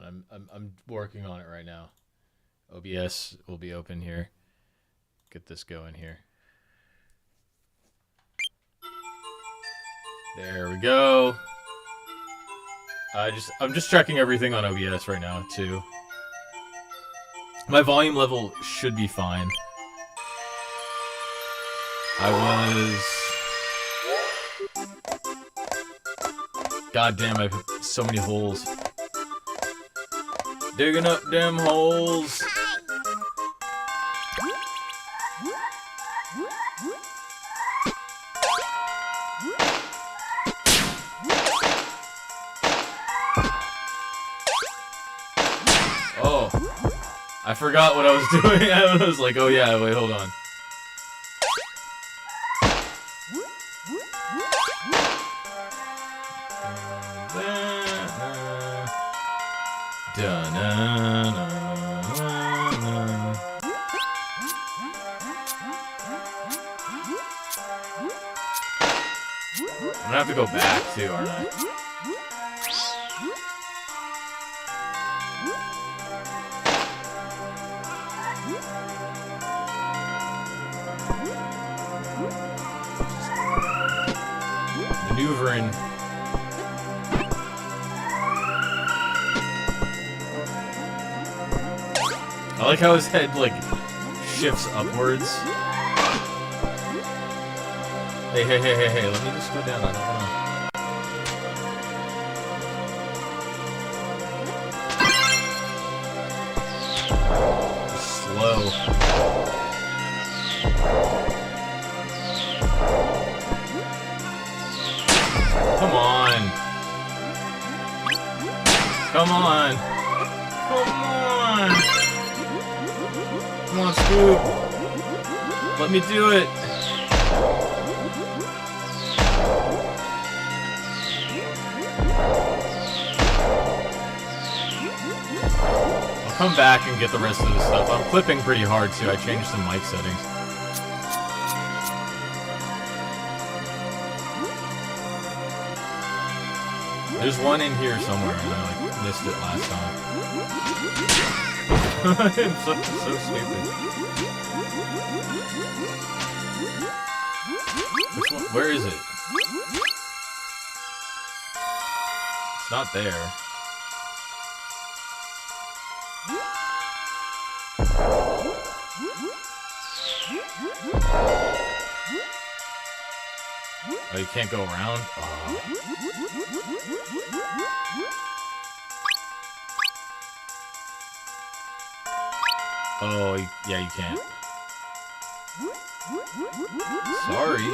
I'm working on it right now. OBS will be open here. Get this going here. There we go. I'm just checking everything on OBS right now too. My volume level should be fine. God damn, I have so many holes. Digging up them holes. Oh, I forgot what I was doing. I was like, oh yeah, wait, hold on. I'm gonna have to go back too, aren't I? Maneuvering. I like how his head, like, shifts upwards. Hey, let me just go down, I don't wanna... Slow. Come on! Come on! Come on! Come on, Scoop! Let me do it! Come back and get the rest of the stuff. I'm clipping pretty hard too. I changed some mic settings. There's one in here somewhere, and I like missed it last time. I'm so stupid. Which one? Where is it? It's not there. Oh, you can't go around? Oh. Oh, yeah, you can't. Sorry.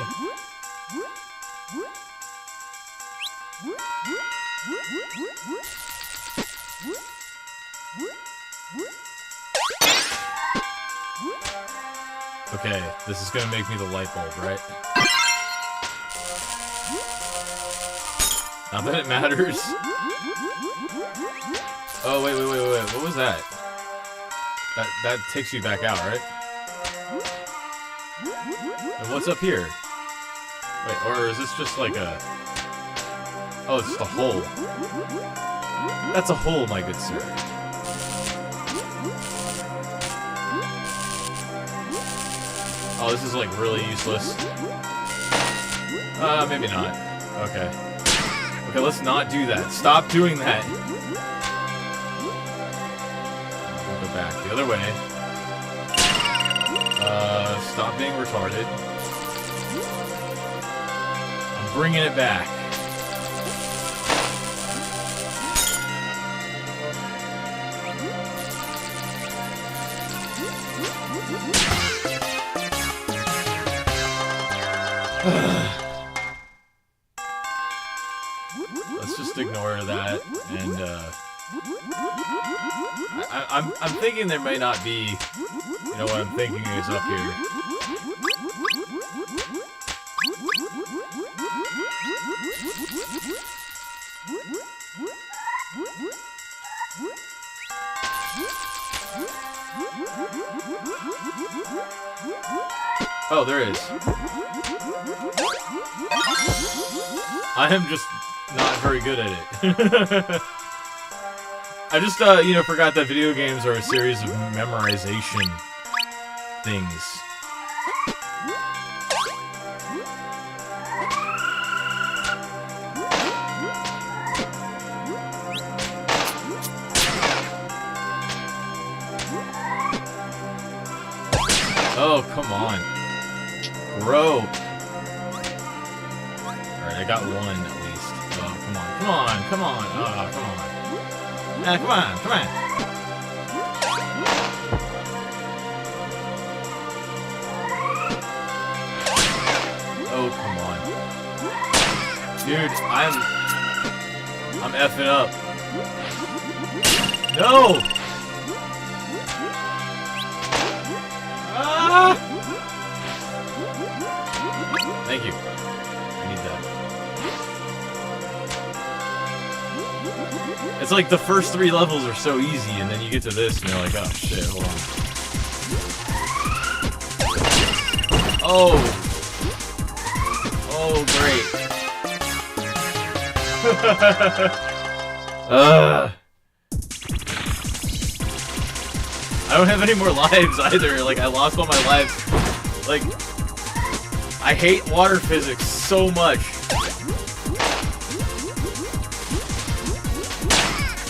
Okay, this is gonna make me the light bulb, right? Not that it matters. Oh, wait. What was that? That takes you back out, right? And what's up here? Wait, or is this just like a... Oh, it's just a hole. That's a hole, my good sir. Oh, this is like really useless. Maybe not. Okay. Okay, let's not do that. Stop doing that. I'll go back the other way. Stop being retarded. I'm bringing it back. Let's just ignore that, and I'm thinking there may not be, you know what I'm thinking is up here. Oh, there is. I am just not very good at it. I just, you know, forgot that video games are a series of memorization things. Oh, come on. Bro. Alright, I got one at least. Oh, come on. Come on. Come on. Oh, come on. Come on. Come on. Oh, come on. Dude, I'm effing up. No! Ah! Thank you. I need that. It's like the first 3 levels are so easy, and then you get to this, and you're like, oh shit, hold on. Oh! Oh, great. I don't have any more lives either. Like, I lost all my lives. Like, I hate water physics so much.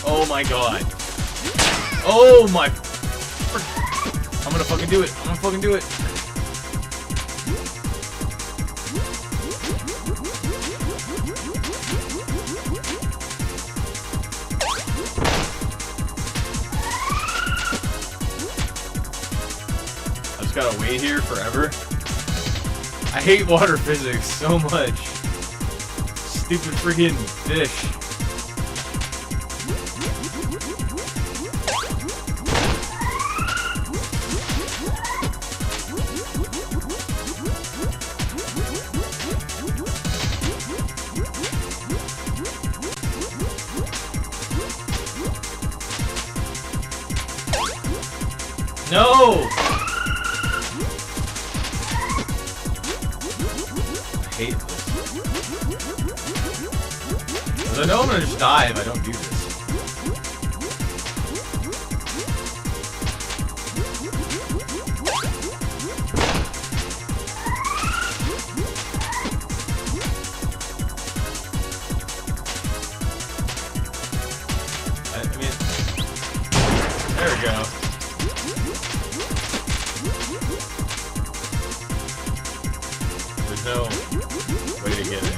Oh my god. Oh my... I'm gonna fucking do it. I'm gonna fucking do it. I just gotta wait here forever. I hate water physics so much. Stupid freaking fish. No! I hate this. Because I know I'm gonna just die if I don't do this. I mean, there we go. No way to get it.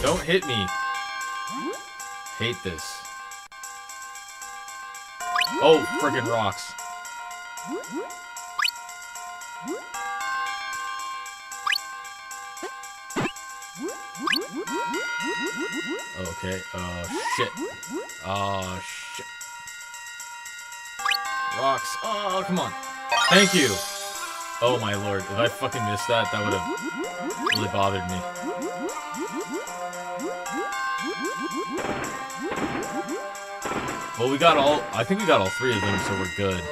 Don't hit me. Hate this. Oh, frickin' rocks. Okay, shit. Oh, shit. Rocks. Oh, come on. Thank you. Oh my lord, if I fucking missed that, that would have really bothered me. Well, we got all... I think we got all 3 of them, so we're good.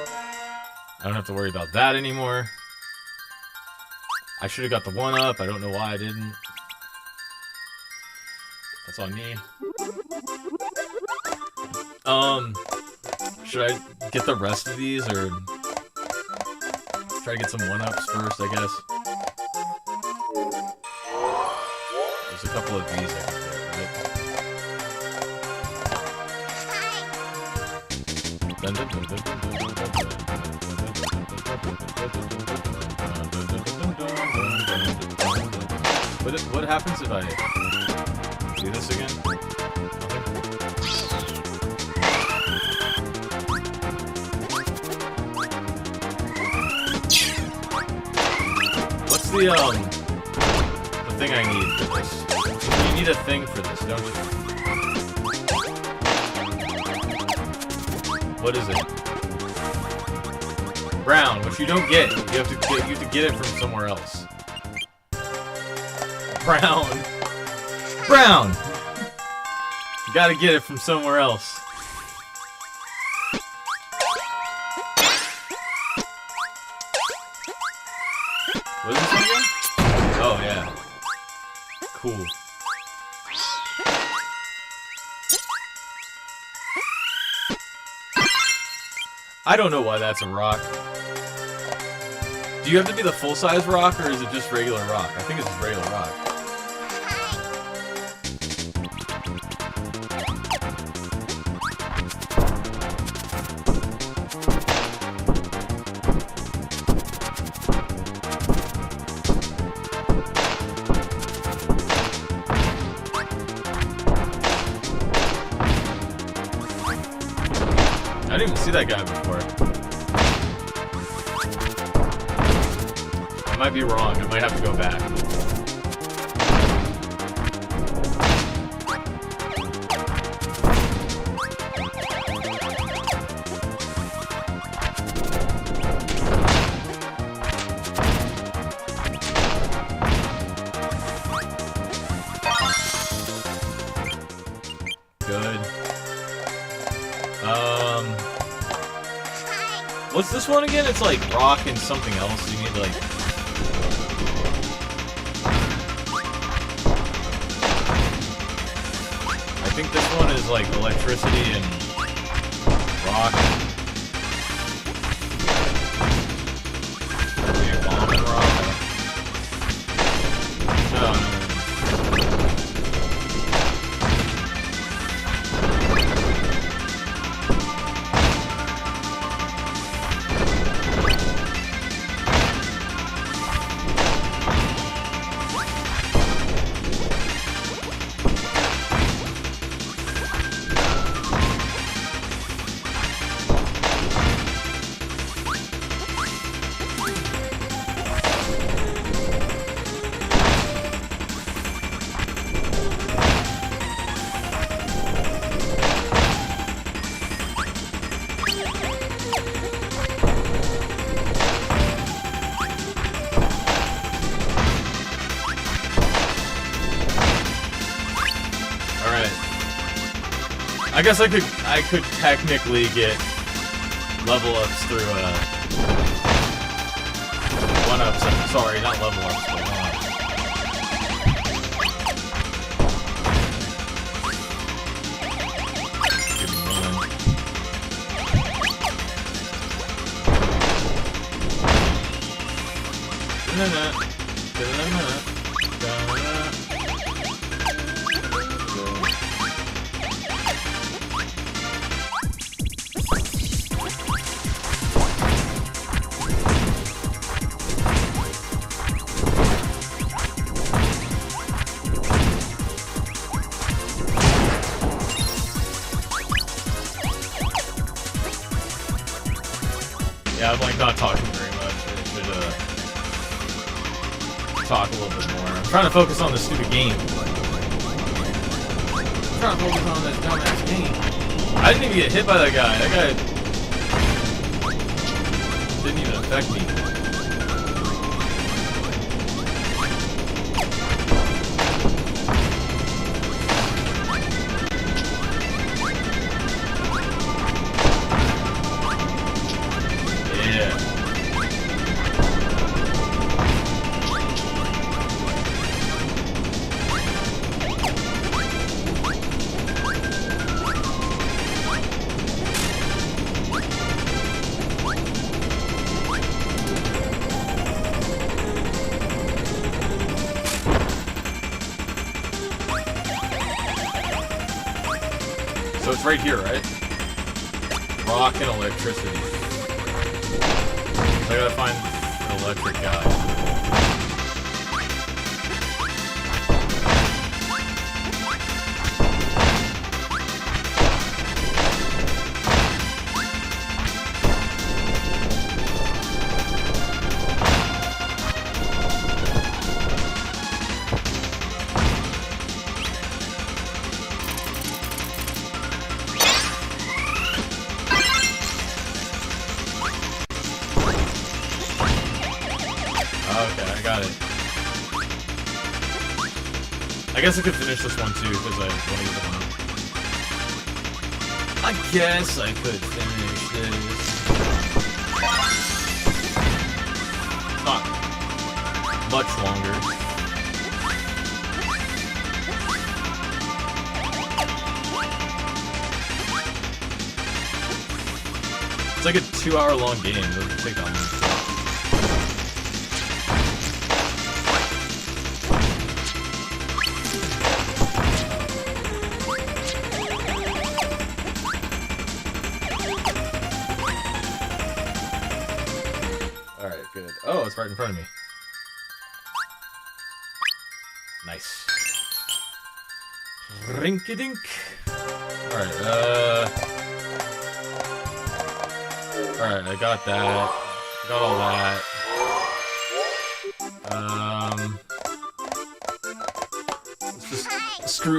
I don't have to worry about that anymore. I should have got the 1-up. I don't know why I didn't. That's on me. Should I get the rest of these, or... try to get some 1-ups first, I guess. There's a couple of these I can get, right? What happens if I do this again? What's the thing I need for this? You need a thing for this, don't you? What is it? Brown, which you don't get. You have to get it from somewhere else. Brown. Brown! You gotta get it from somewhere else. What is this again? Oh, yeah. Cool. I don't know why that's a rock. Do you have to be the full-size rock, or is it just regular rock? I think it's just regular rock. I didn't even see that guy before. I might be wrong. I might have to go back. Good. What's this one again? It's like rock and something else. You need like... I think this one is like electricity and rock. Maybe a bomb and rock. No. I guess I could technically get level ups through one ups. Sorry, not level ups, but one ups. Give me Yeah, I'm like not talking very much. I should talk a little bit more. I'm trying to focus on this stupid game. I'm trying to focus on this dumbass game. I didn't even get hit by that guy. That guy didn't even affect me. So it's right here, right? Rock and electricity. So I gotta find an electric guy. Okay, I got it. I guess I could finish this one too, because I want to get the one. I guess I could finish this. Not much longer. It's like a 2-hour-long game. It doesn't take that long. Alright, good. Oh, it's right in front of me. Nice. Rinky-dink. Alright, Alright, I got that. Got all that.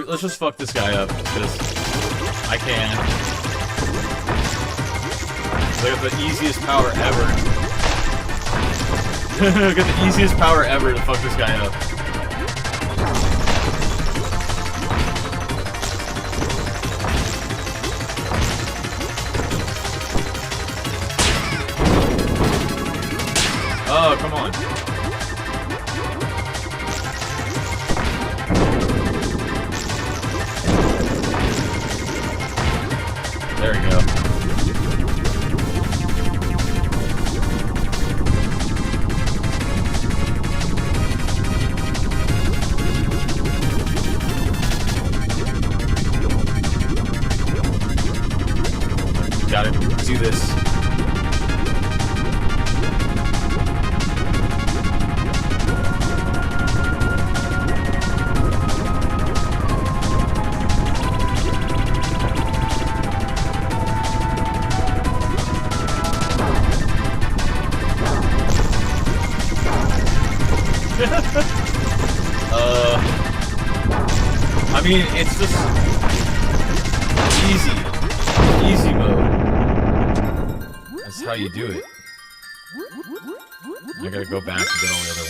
Let's just fuck this guy up, because I can. I got the easiest power ever. I got the easiest power ever to fuck this guy up. Oh, come on. There we go. Gotta do this. I mean, it's just easy mode. That's how you do it. I gotta go back and get all the other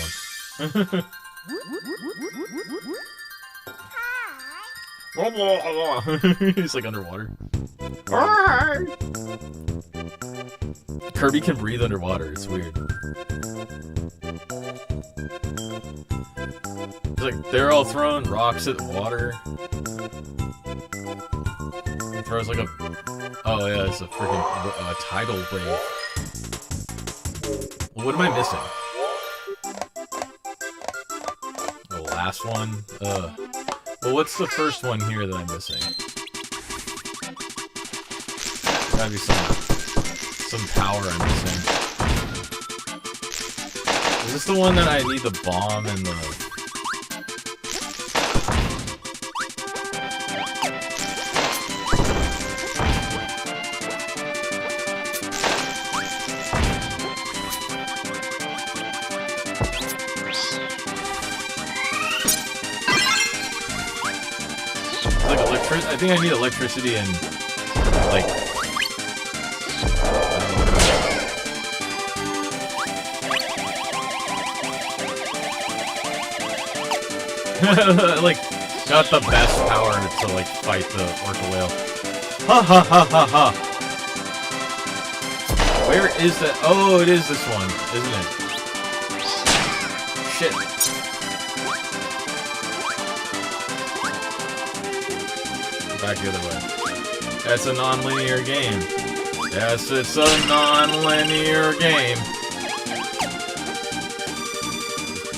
ones. He's like underwater. Kirby can breathe underwater, it's weird. Like, they're all throwing rocks at the water. He throws like a... Oh yeah, it's a freaking tidal wave. What am I missing? The last one? Well, what's the first one here that I'm missing? Gotta be some power I'm missing. Is this the one that I need the bomb and the... I think I need electricity and, like... like, got the best power to, like, fight the orca whale. Ha ha ha ha ha! Where is that? Oh, it is this one, isn't it? Shit. Back the other way. That's a non-linear game. Yes, it's a non-linear game.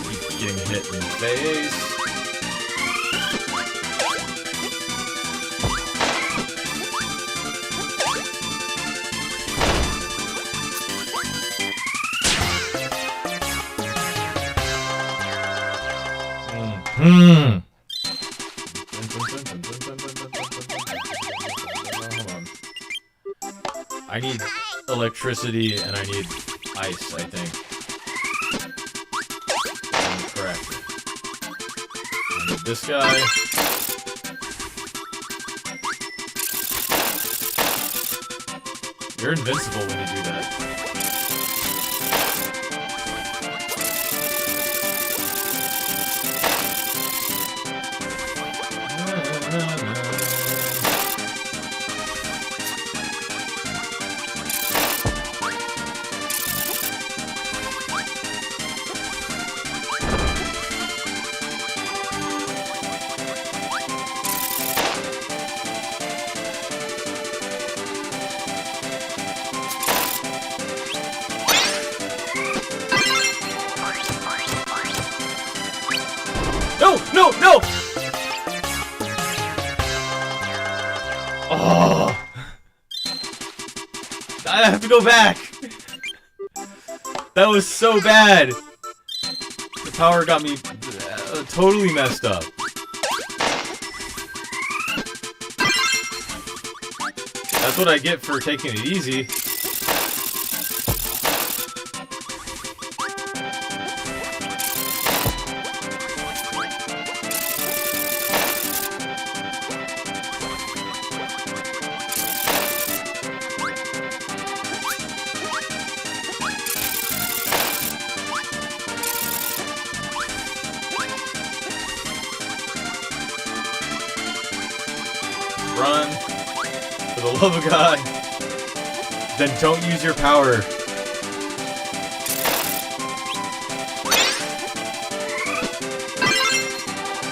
Keep getting hit in the face. I need electricity and I need ice, I think. I'm correct. I need this guy. You're invincible when you do that. no, no! Oh! I have to go back! That was so bad! The power got me totally messed up. That's what I get for taking it easy. Run. For the love of God. Then don't use your power.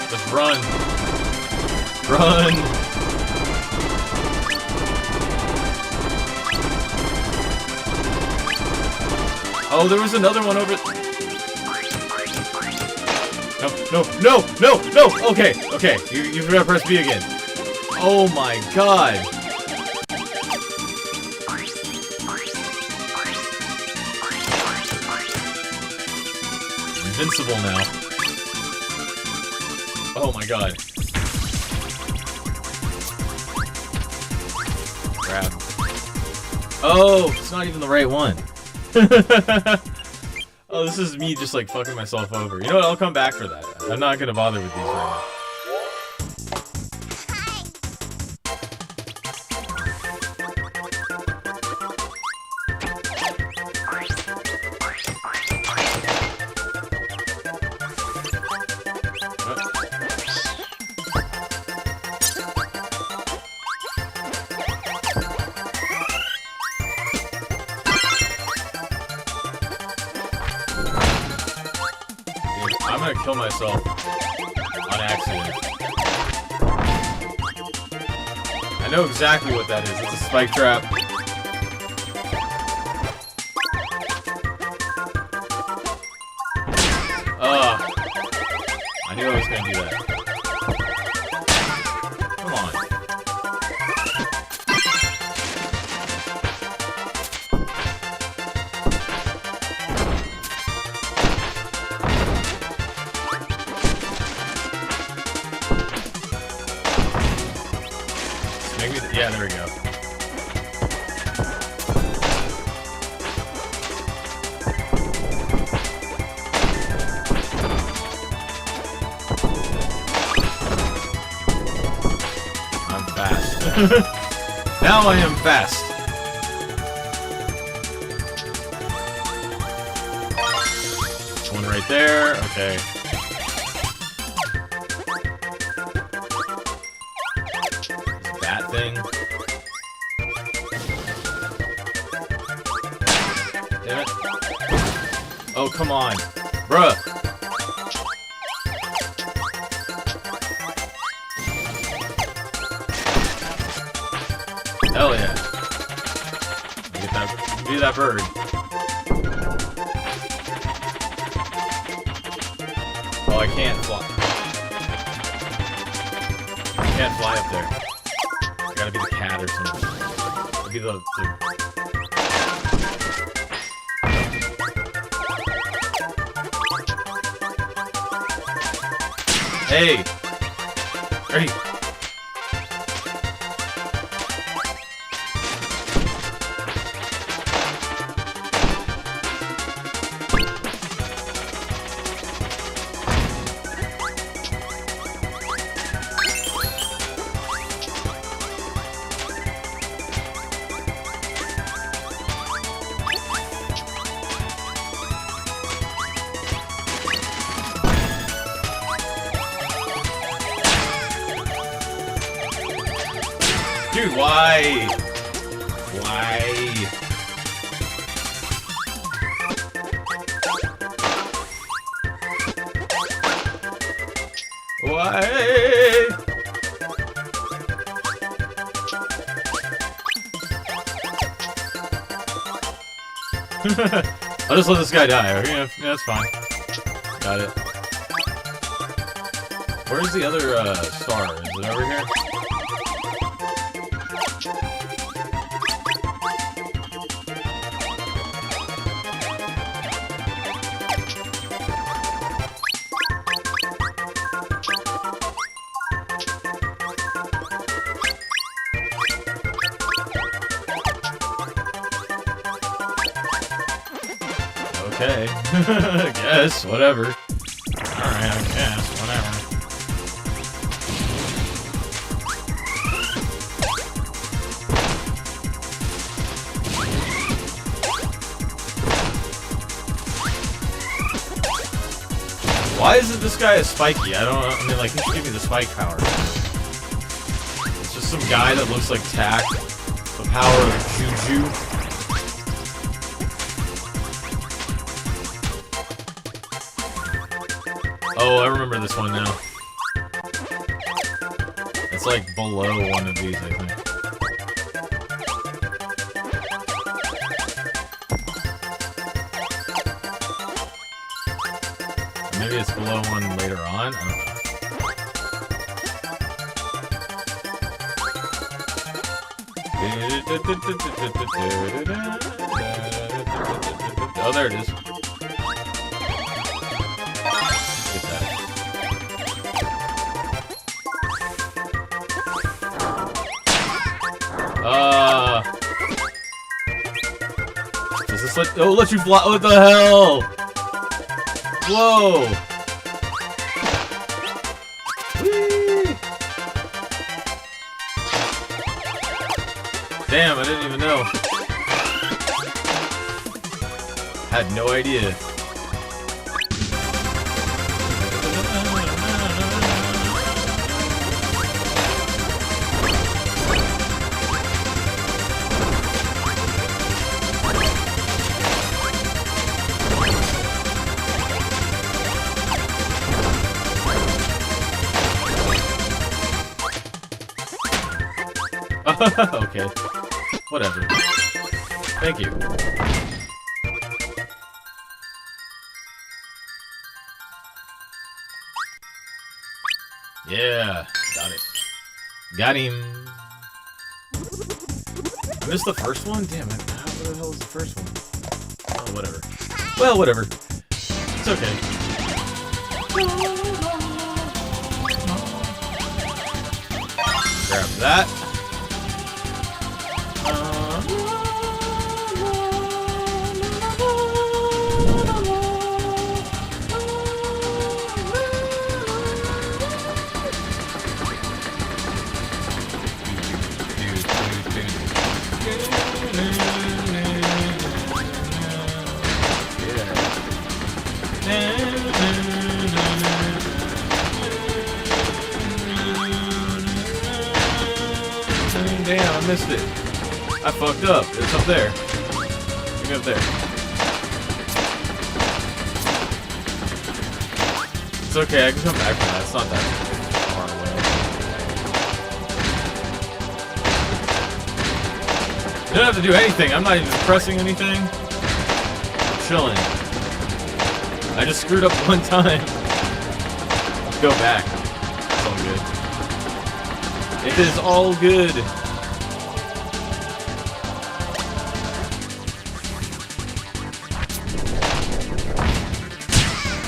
Just run. Run. Oh, there was another one over... No, no, no, no, no! Okay, okay, you forgot to press B again. Oh my God! Invincible now. Oh my God. Grab. Oh, it's not even the right one. Oh, this is me just like fucking myself over. You know what? I'll come back for that. I'm not gonna bother with these right now. I'm gonna kill myself on accident. I know exactly what that is. It's a spike trap. I knew I was gonna do that. Come on. Yeah, there we go. I'm fast. Now I am fast. One right there. Okay. That thing. Damn it. Oh, come on. Bruh. Hell yeah. Get that, be that bird. Oh, I can't fly. I can't fly up there. I gotta be the cat or something. I'll be the... Hey! Hey! Dude, why? Why? Why? I'll just let this guy die. Okay, yeah, that's fine. Got it. Where's the other star? Is it over here? Okay. I guess, whatever. Alright, I guess, whatever. Why isn't this guy a spiky? I don't know. I mean, like, he should give me the spike power. It's just some guy that looks like Tack. The power of Juju. Oh, I remember this one now. It's like below one of these, I think. Maybe it's below one later on? I don't know. Oh, there it is. Get that. Does this let you fly? What the hell? Whoa! Whee! Damn, I didn't even know. Had no idea. Okay. Whatever. Thank you. Yeah. Got it. Got him. I missed the first one? Damn it. How the hell is the first one? Oh, whatever. Well, whatever. It's okay. Grab that. Damn, I missed it. I fucked up. It's up there. Give me up there. It's okay, I can come back from that. It's not that far away. You don't have to do anything. I'm not even pressing anything. I'm chilling. I just screwed up one time. Let's go back. It's all good. It is all good.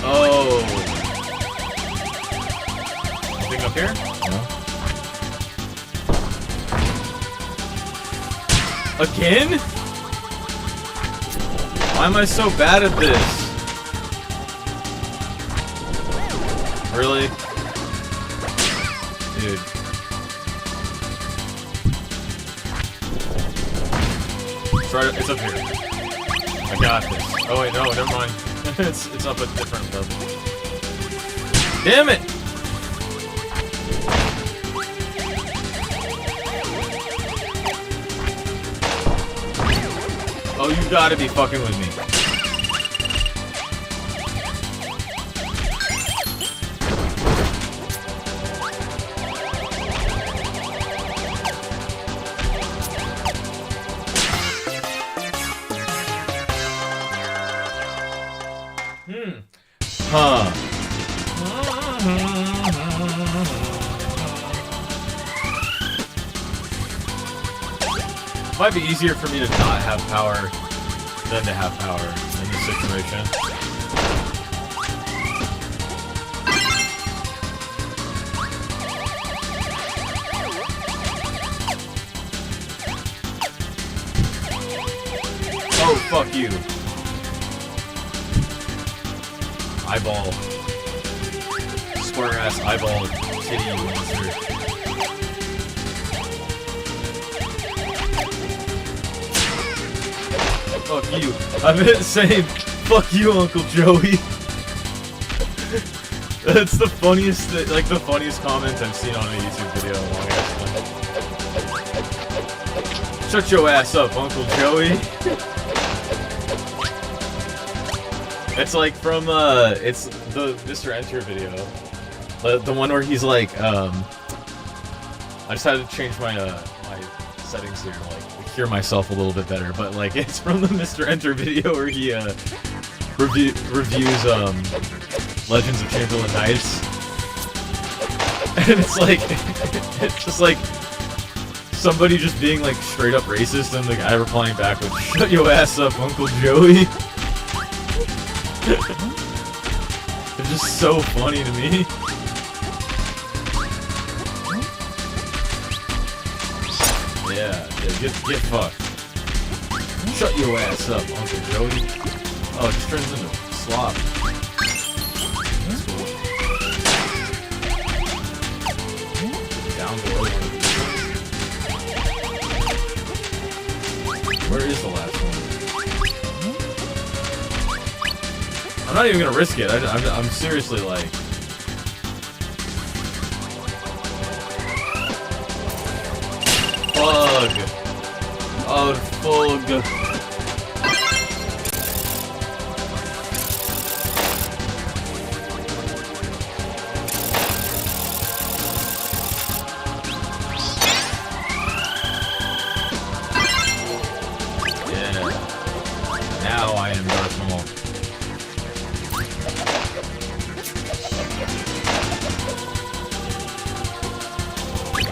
Oh. Anything up here? No. Again? Why am I so bad at this? Really? Dude. It's up here. I got this. Oh wait, no, never mind. it's up a different level. Damn it! Oh, you gotta be fucking with me. Huh. Might be easier for me to not have power than to have power in this situation. Oh, fuck you. Eyeball. Square ass eyeball titty monster. Fuck you. I've been saying, fuck you, Uncle Joey. That's the funniest, like the funniest comment I've seen on a YouTube video in a long ass time. Shut your ass up, Uncle Joey. It's like from, it's the Mr. Enter video. The one where he's like, I just had to change my, my settings here to, like, hear myself a little bit better, but, like, it's from the Mr. Enter video where he, reviews, Legends of Chamberlain Knights. And it's like, it's just like, somebody just being, like, straight up racist, and the guy replying back with, shut your ass up, Uncle Joey. It's just so funny to me. Yeah, get fucked. Shut your ass up, Uncle Joey. Oh, it just turns into slop. That's cool. Down below. Where is the last one? I'm not even gonna risk it. I'm seriously like... Fug! Oh, fug! Yeah. Now I am Darth Maul.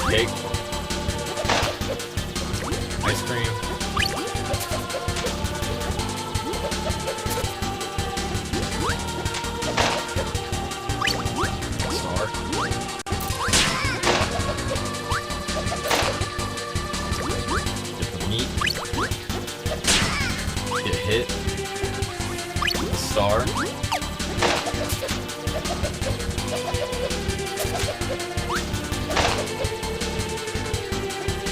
Cake. Ice cream. Star. Get the meat. Get hit. Star.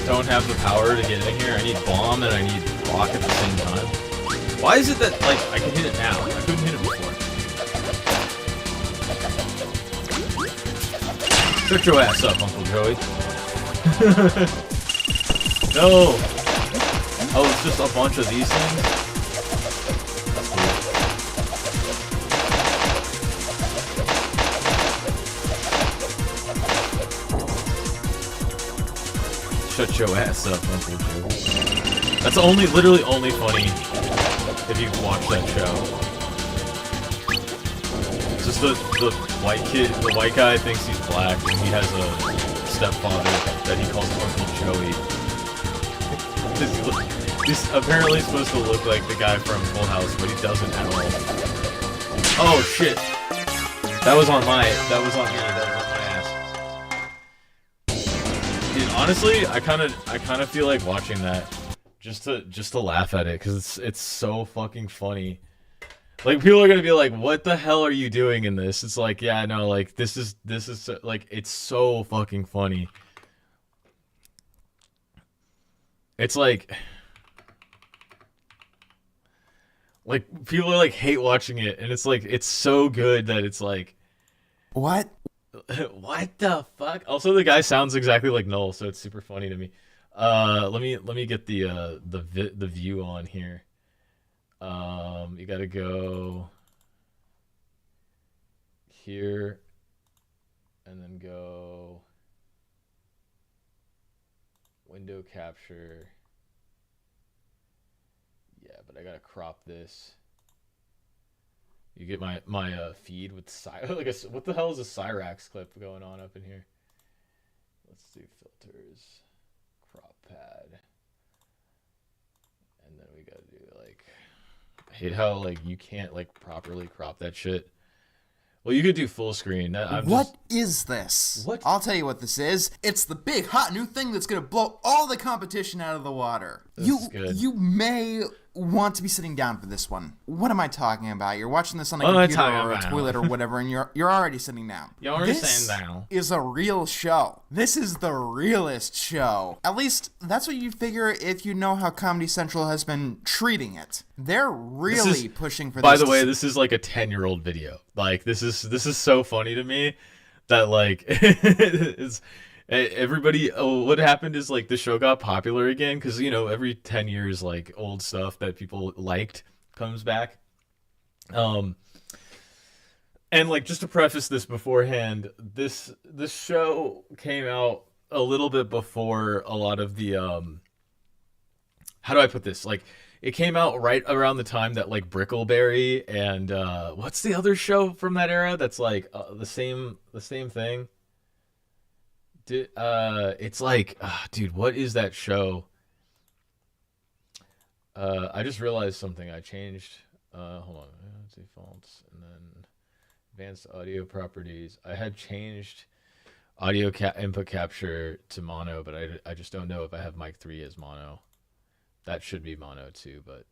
Don't have the power to get in here. I need bomb and I need rock at the same time. Why is it that, like, I can hit it now? I couldn't hit it before. Shut your ass up, Uncle Joey. No! Oh, it's just a bunch of these things? That's weird. Shut your ass up, Uncle Joey. That's literally only funny if you watch that show. It's just the white kid, the white guy thinks he's black, and he has a stepfather that he calls Uncle Joey. He's apparently supposed to look like the guy from Full House, but he doesn't at all. Oh shit! That was on me. That was on my ass. Dude, honestly, I kind of feel like watching that just to laugh at it, because it's so fucking funny. Like, people are gonna be like, "What the hell are you doing in this?" It's like, yeah, no, like this is like, it's so fucking funny. It's like people are like hate watching it, and it's like, it's so good that it's like, what? What the fuck? Also, the guy sounds exactly like Null, so it's super funny to me. Let me get the view on here. You gotta go here, and then go window capture. Yeah, but I gotta crop this. You get my feed with what the hell is a Cyrax clip going on up in here? Let's do filters, crop pad. hate how like you can't like properly crop that shit. Well, you could do full screen. What is this? What? I'll tell you what this is. It's the big hot new thing that's going to blow all the competition out of the water. This is good. You may want to be sitting down for this one. What am I talking about? You're watching this on a computer or a toilet or whatever, and you're already sitting down. You're already sitting down. This is a real show. This is the realest show. At least that's what you figure if you know how Comedy Central has been treating it. They're really pushing for this. By the way, this is like a 10-year-old video. Like this is so funny to me that like it's everybody. What happened is like the show got popular again because you know every 10 years like old stuff that people liked comes back. And like just to preface this beforehand, this show came out a little bit before a lot of the how do I put this? Like it came out right around the time that like Brickleberry and what's the other show from that era that's like the same thing? It's like dude, what is that show? I just realized something. I changed hold on, defaults and then advanced audio properties. I had changed audio input capture to mono, but I just don't know if I have mic 3 as mono. That should be mono too, but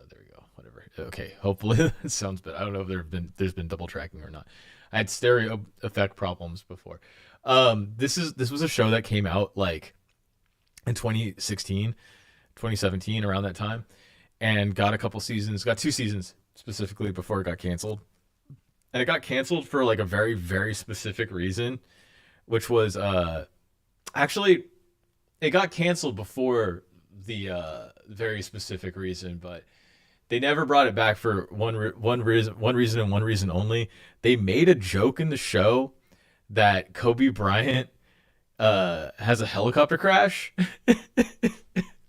there we go. Whatever. Okay, hopefully it sounds better. I don't know if there's been double tracking or not. I had stereo effect problems before. This was a show that came out like in 2016, 2017, around that time, and got a couple seasons. Got 2 seasons specifically before it got canceled, and it got canceled for like a very very specific reason, which was actually it got canceled before the very specific reason, but they never brought it back for one reason and one reason only. They made a joke in the show that Kobe Bryant has a helicopter crash,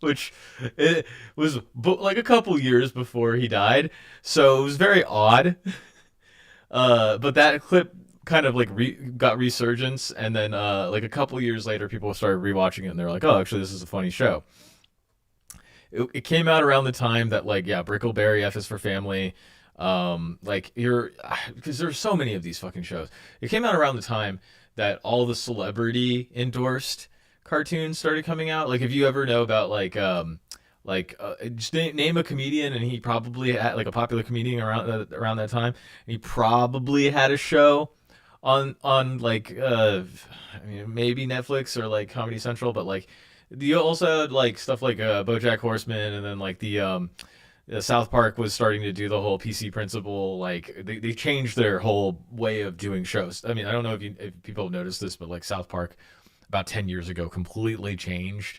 which it was like a couple years before he died, so it was very odd. But that clip kind of like got resurgence, and then like a couple years later, people started rewatching it, and they're like, "Oh, actually, this is a funny show." It came out around the time that like Brickleberry, F is for Family, like because there's so many of these fucking shows. It came out around the time that all the celebrity endorsed cartoons started coming out. Like if you ever know about just name a comedian, and he probably had like a popular comedian around that time. He probably had a show on like I mean maybe Netflix or like Comedy Central, but like. You also had like stuff like BoJack Horseman, and then like the South Park was starting to do the whole PC principle. Like they changed their whole way of doing shows. I mean, I don't know if people have noticed this, but like South Park about 10 years ago completely changed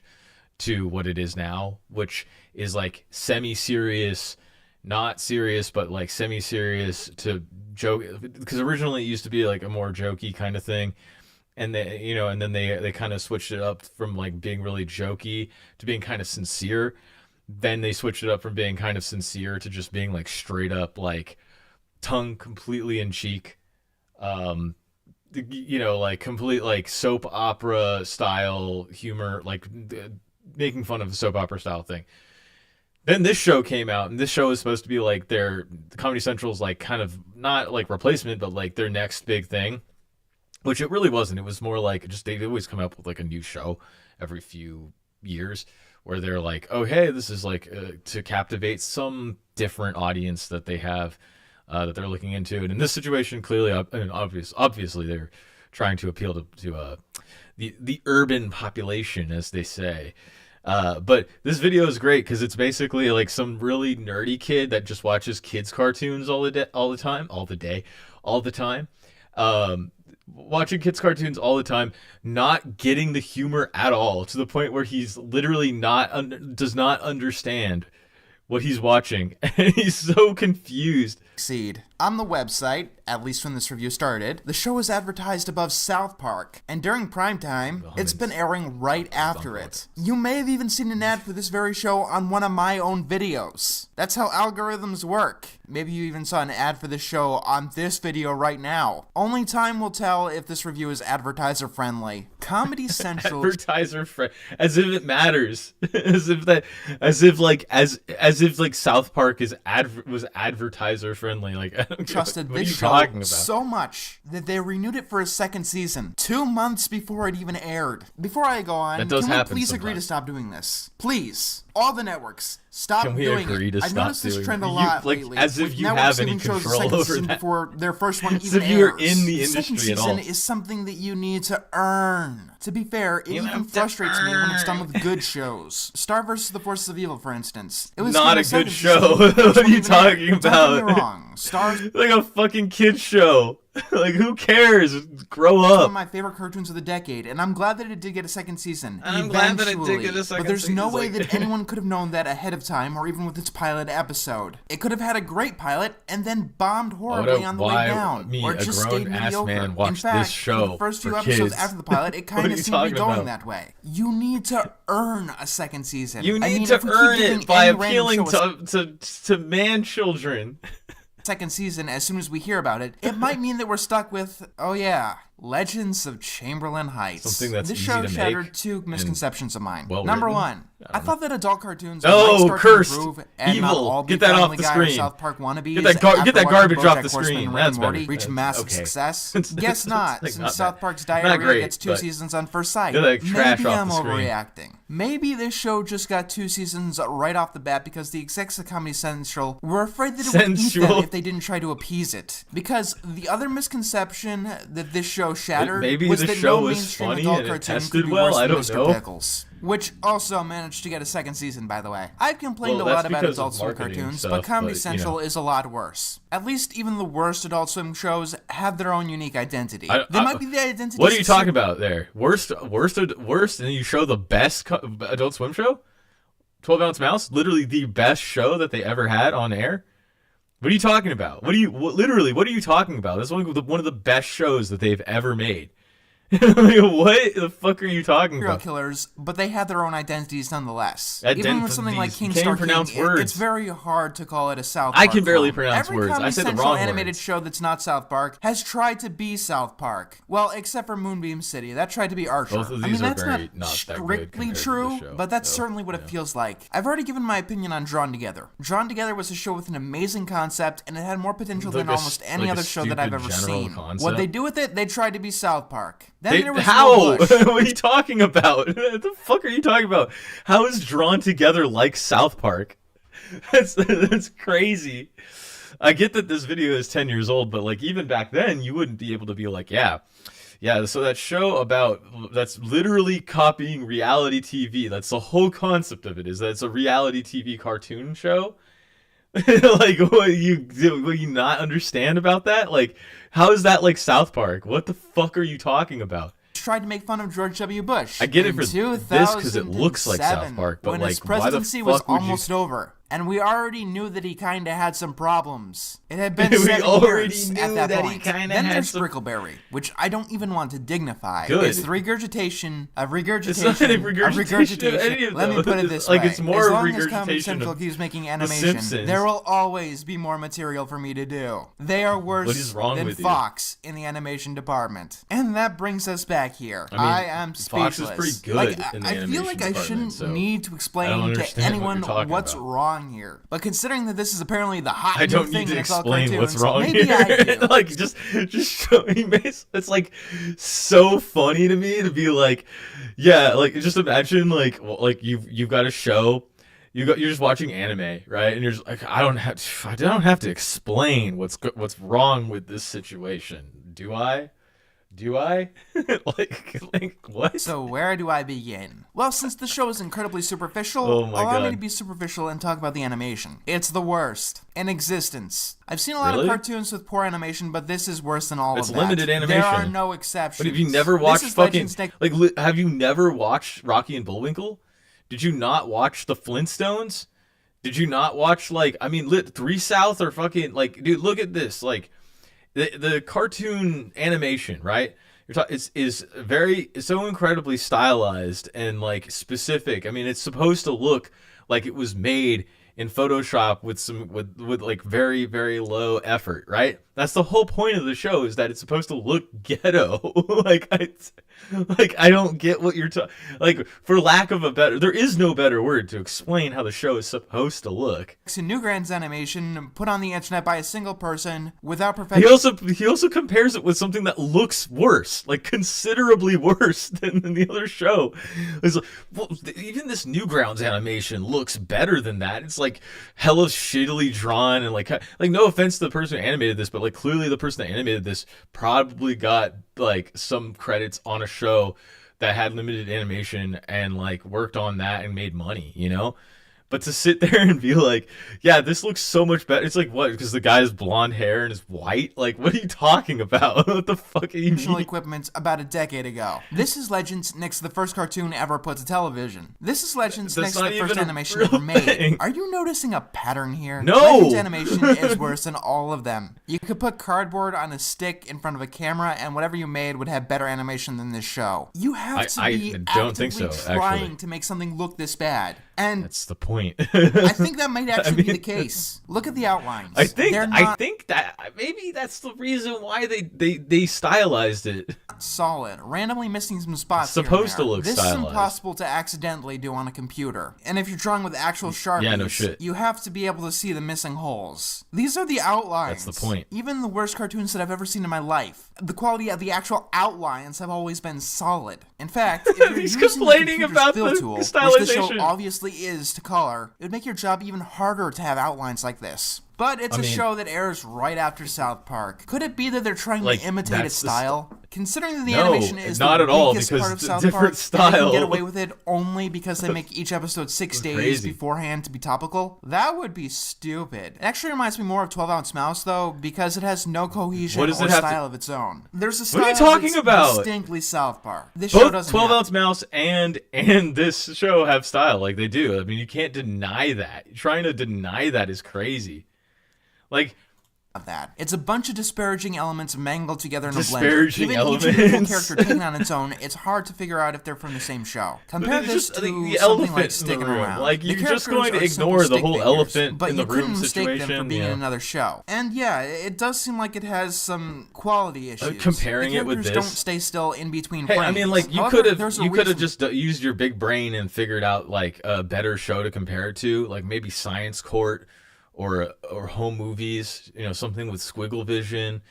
to what it is now, which is like semi-serious, not serious, but like semi-serious to joke. Because originally it used to be like a more jokey kind of thing. And then they kind of switched it up from like being really jokey to being kind of sincere. Then they switched it up from being kind of sincere to just being like straight up like tongue completely in cheek, like complete like soap opera style humor, like making fun of the soap opera style thing. Then this show came out, and this show is supposed to be like Comedy Central's like kind of not like replacement, but like their next big thing. Which it really wasn't. It was more like just they always come up with like a new show every few years where they're like, oh, hey, this is like to captivate some different audience that they have that they're looking into. And in this situation, clearly, obviously, they're trying to appeal to the urban population, as they say. But this video is great because it's basically like some really nerdy kid that just watches kids cartoons all the time. Watching kids cartoons all the time, not getting the humor at all, to the point where he's literally does not understand what he's watching, and he's so confused. Succeed. On the website, at least when this review started, the show is advertised above South Park, and during prime time, it's been airing right after it. You may have even seen an ad for this very show on one of my own videos. That's how algorithms work. Maybe you even saw an ad for this show on this video right now. Only time will tell if this review is advertiser friendly. Comedy Central Advertiser friendly, as if it matters. as if South Park was advertiser friendly. Like, I don't trusted what are this you show talking about? so much that they renewed it for a second season 2 months before it even aired. Before I go on, That does can we happen please agree to sometimes. stop doing this? Please. All the networks, stop Can we doing agree it. to I've stop noticed this doing trend it? a lot Like, lately. as if with you networks have any giving shows a control second over season that. before their first one As even if you're airs. in the Second industry at season all. is something that you need to earn. To be fair, it even have to frustrates me when it's done with good shows. Star vs. the Forces of Evil, for instance. It was Not given a good second show. season before the What first are one you even aired. talking Don't get about? me wrong. Stars Like a fucking kid's show. Like, who cares? Grow one up. of my favorite cartoons of the decade, and I'm glad that it did get a second season. And I'm glad that it did eventually. get a second But there's no season, way like- that anyone could have known that ahead of time, or even with its pilot episode. It could have had a great pilot and then bombed horribly on the way why down, me, or a just stayed grown-ass mediocre. man, watch In fact, this show for the first few for episodes kids? after the pilot, it What kind are of you seemed to be talking going about? that way. You need to earn a second season. You I need mean, to if we keep earn giving it by any random appealing show a to man children. second season as soon as we hear about it, it might mean that we're stuck with, oh yeah, Legends of Chamberlain Heights. Something that's this easy show to shattered make two misconceptions of mine. well Number written. one, I thought that adult cartoons Oh, might start cursed. to improve and not Evil. all be Get that off Family the Guy or screen. South Park wannabes. Get that after garbage watching off the BoJack Horseman screen. and Rick That's and Morty better. reach That's massive okay. success. It's Guess not, like since not South bad. Park's Not Diarrhea great, gets 2 but seasons on first sight. get that trash Maybe off I'm the screen. overreacting. Maybe this show just got 2 seasons right off the bat because the execs of Comedy Central were afraid that it would eat Sensual. them if they didn't try to appease it. Because the other misconception that this show shattered Maybe was the that show no was mainstream funny adult and it cartoon tested could be well, worse I than don't Mr. know. Pickles. Which also managed to get a second season, by the way. I've complained Well, a lot that's about because of Adult Swim marketing cartoons, stuff, but Comedy but, Central is a lot worse. At least even the worst Adult Swim shows have their own unique identity. They might be the identity. What are you talking about there? Worst, and then you show the best Adult Swim show? 12 Ounce Mouse? Literally the best show that they ever had on air? What are you talking about? Literally, what are you talking about? This is one of the best shows that they've ever made. Like, what the fuck are you talking Serial about? killers, but they had their own identities nonetheless. Even with something like King Can't Star pronounce King, words. it's very hard to call it a South I Park can barely clone. pronounce Every words. Comedy I said the Central wrong animated words. show that's not South Park has tried to be South Park. Well, except for Moonbeam City, that tried to be Archer. Both of I mean, these are that's very not not that good strictly compared to true, the show, but that's so, certainly what it feels like. I've already given my opinion on Drawn Together. Drawn Together was a show with an amazing concept, and it had more potential Like than a almost any like a other show that I've stupid ever general seen. What concept? they do with it, they tried to be South Park. Then there was How? No Bush. What are you talking about? What the fuck are you talking about? How is Drawn Together like South Park? That's crazy. I get that this video is 10 years old, but like even back then, you wouldn't be able to be like, yeah. So that show that's literally copying reality TV. That's the whole concept of it. Is that it's a reality TV cartoon show. Like, what you not understand about that? Like, how is that like South Park? What the fuck are you talking about? Tried to make fun of George W. Bush. I get it in for this because it looks like South 2007, Park, but when like, his why the presidency fuck was would almost you? over, and we already knew that he kind of had some problems. It had been We 7 already years knew at that that he point. kinda Then had there's some- Brickleberry, which I don't even want to dignify. Good. It's the regurgitation of regurgitation It's not a of regurgitation of any of Let me them. put it this Like, way: it's more as a long as Comedy regurgitation Central of keeps making The animation, Simpsons. there will always be more material for me to do. They are worse What is wrong than with you? Fox in the animation department, and that brings us back here. I mean, I am speechless. Fox is pretty good Like, in the I feel animation like I department, shouldn't so need to I don't explain to understand what anyone you're talking what's about. wrong here. But considering that this is apparently the hot I new don't thing need to in adult explain cartoons, what's wrong maybe here. I do. Like, just showing me. It's like so funny to me to be like, yeah, like just imagine like you've got a show. You're just watching anime, right? And you're just like, I don't have to explain what's wrong with this situation, do I? Do I? like what? So where do I begin? Well, since the show is incredibly superficial, Oh my allow me God. to be superficial and talk about the animation. It's the worst in existence. I've seen a lot Really? of cartoons with poor animation, but this is worse than all It's of that. limited There are animation. no exceptions. But have you never This watched is fucking Legends Next- have you never watched Rocky and Bullwinkle? Did you not watch the Flintstones? Did you not watch, like, I mean, lit 3 South or fucking, like, dude, look at this, like, the cartoon animation, right? It's so incredibly stylized and, like, specific. I mean, it's supposed to look like it was made in Photoshop with like very, very low effort, right? That's the whole point of the show, is that it's supposed to look ghetto. I don't get what you're talking. Like, for lack of a better, there is no better word to explain how the show is supposed to look. Newgrounds animation put on the internet by a single person without perfection. He also compares it with something that looks worse, like considerably worse than the other show. It's like, well, even this Newgrounds animation looks better than that. It's like hella shittily drawn, and like no offense to the person who animated this, but like clearly the person that animated this probably got like some credits on a show that had limited animation and like worked on that and made money, you know? But to sit there and be like, yeah, this looks so much better. It's like, what? Because the guy has blonde hair and is white? Like, what are you talking about? What the fuck are you mean? Equipment about a decade ago. This is Legends next to the first cartoon ever put to television. This is Legends next to the first animation ever made. Are you noticing a pattern here? No! Legends animation is worse than all of them. You could put cardboard on a stick in front of a camera and whatever you made would have better animation than this show. You have to be actively trying to make something look this bad. And that's the point. I think that might actually be the case. Look at the outlines. I think that maybe that's the reason why they stylized it. Solid. Randomly missing some spots. It's supposed to look this stylized. This is impossible to accidentally do on a computer. And if you're drawing with actual Sharpies, you have to be able to see the missing holes. These are the outlines. That's the point. Even the worst cartoons that I've ever seen in my life, the quality of the actual outlines have always been solid. In fact, if you're he's using complaining the about fill the tool, stylization, which the show obviously is to color, it would make your job even harder to have outlines like this. But it's a show that airs right after South Park. Could it be that they're trying to imitate its style? Considering that the animation is not the at all, weakest because part of it's a South different Park, style. and they can get away with it only because they make each episode 6 days beforehand to be topical, that would be stupid. It actually reminds me more of 12 Ounce Mouse, though, because it has no cohesion or style of its own. There's a style what are you talking about? Distinctly South Park. This show doesn't 12 Ounce Mouse and this show have style, like they do. I mean, you can't deny that. Trying to deny that is crazy. Like, that. It's a bunch of disparaging elements mangled together in a blender. Disparaging elements. Even each individual character taken on its own, it's hard to figure out if they're from the same show. Compare this to the something like in Sticking the room. Around. Like, you're just going to ignore the whole elephant but in the room situation. But you couldn't mistake them for being in another show. And yeah, it does seem like it has some quality issues. Comparing it with this, don't stay still in between frames. I mean, like, you could have just used your big brain and figured out like a better show to compare it to, like maybe Science Court. Or home movies, you know, something with squiggle vision,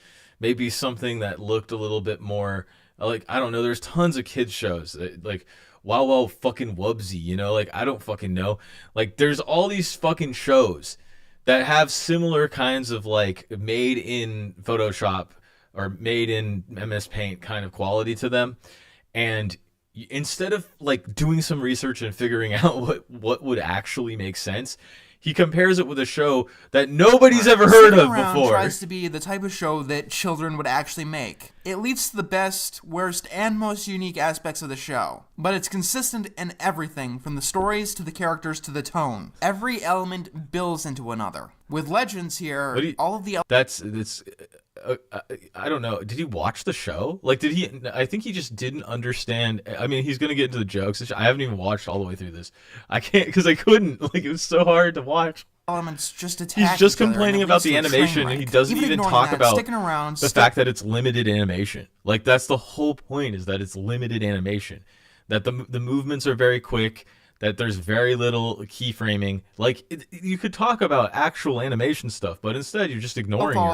maybe something that looked a little bit more like, I don't know, there's tons of kids shows like Wow Wow fucking Wubsy, you know, like I don't fucking know. Like there's all these fucking shows that have similar kinds of like made in Photoshop or made in MS Paint kind of quality to them. And instead of like doing some research and figuring out what would actually make sense, he compares it with a show that nobody's ever heard of before. Tries to be the type of show that children would actually make. It leads to the best, worst, and most unique aspects of the show. But it's consistent in everything, from the stories to the characters to the tone. Every element builds into another. With Legends here, all of the I don't know. Did he watch the show? Like, did he? I think he just didn't understand. I mean, he's gonna get into the jokes. I haven't even watched all the way through this. I can't because I couldn't. Like, it was so hard to watch. Elements just attack. He's just complaining about the animation, and he doesn't even talk about the fact that it's limited animation. Like, that's the whole point, is that it's limited animation. That the movements are very quick. That there's very little keyframing. Like, you could talk about actual animation stuff, but instead you're just ignoring your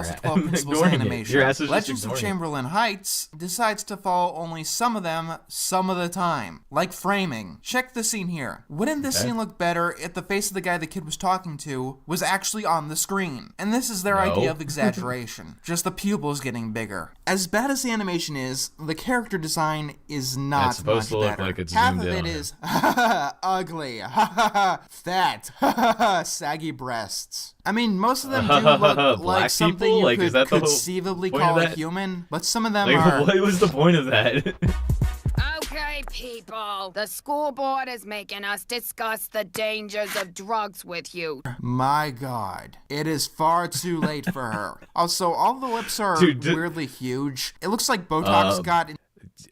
ass. Legends of Chamberlain Heights decides to follow only some of them some of the time. Like framing. Check the scene here. Wouldn't this scene look better if the face of the guy the kid was talking to was actually on the screen? And this is their idea of exaggeration. Just the pupils getting bigger. As bad as the animation is, the character design is not much better. It's supposed to look like it's half zoomed of in. it is ugly, fat, saggy breasts. I mean, most of them do look like something you could conceivably call a human, but some of them are... What was the point of that? Okay, Okay, people. The school board is making us discuss the dangers of drugs with you. My God. It is far too late for her. Also, all the lips are weirdly huge. It looks like Botox got...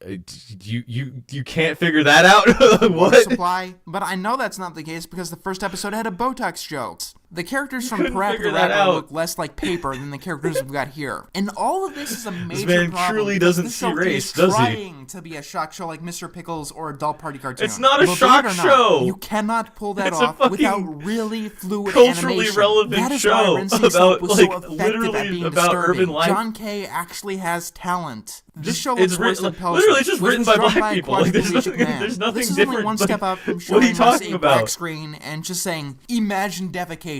You can't figure that out? What? Supply, but I know that's not the case because the first episode had a Botox joke. The characters from Parappa the Rapper look less like paper than the characters we've got here. And all of this is a major problem. This man truly doesn't see race, does he? Trying to be a shock show like Mr. Pickles or Adult Party Cartoon. It's not a shock show! You cannot pull that off without really fluid culturally animation. relevant show about, like, literally about urban life. John K. actually has talent. This show it's looks worse than literally just written by black people. Like, there's nothing different. This is only one step up from showing what are you talking us a about? black screen and just saying, imagine defecation.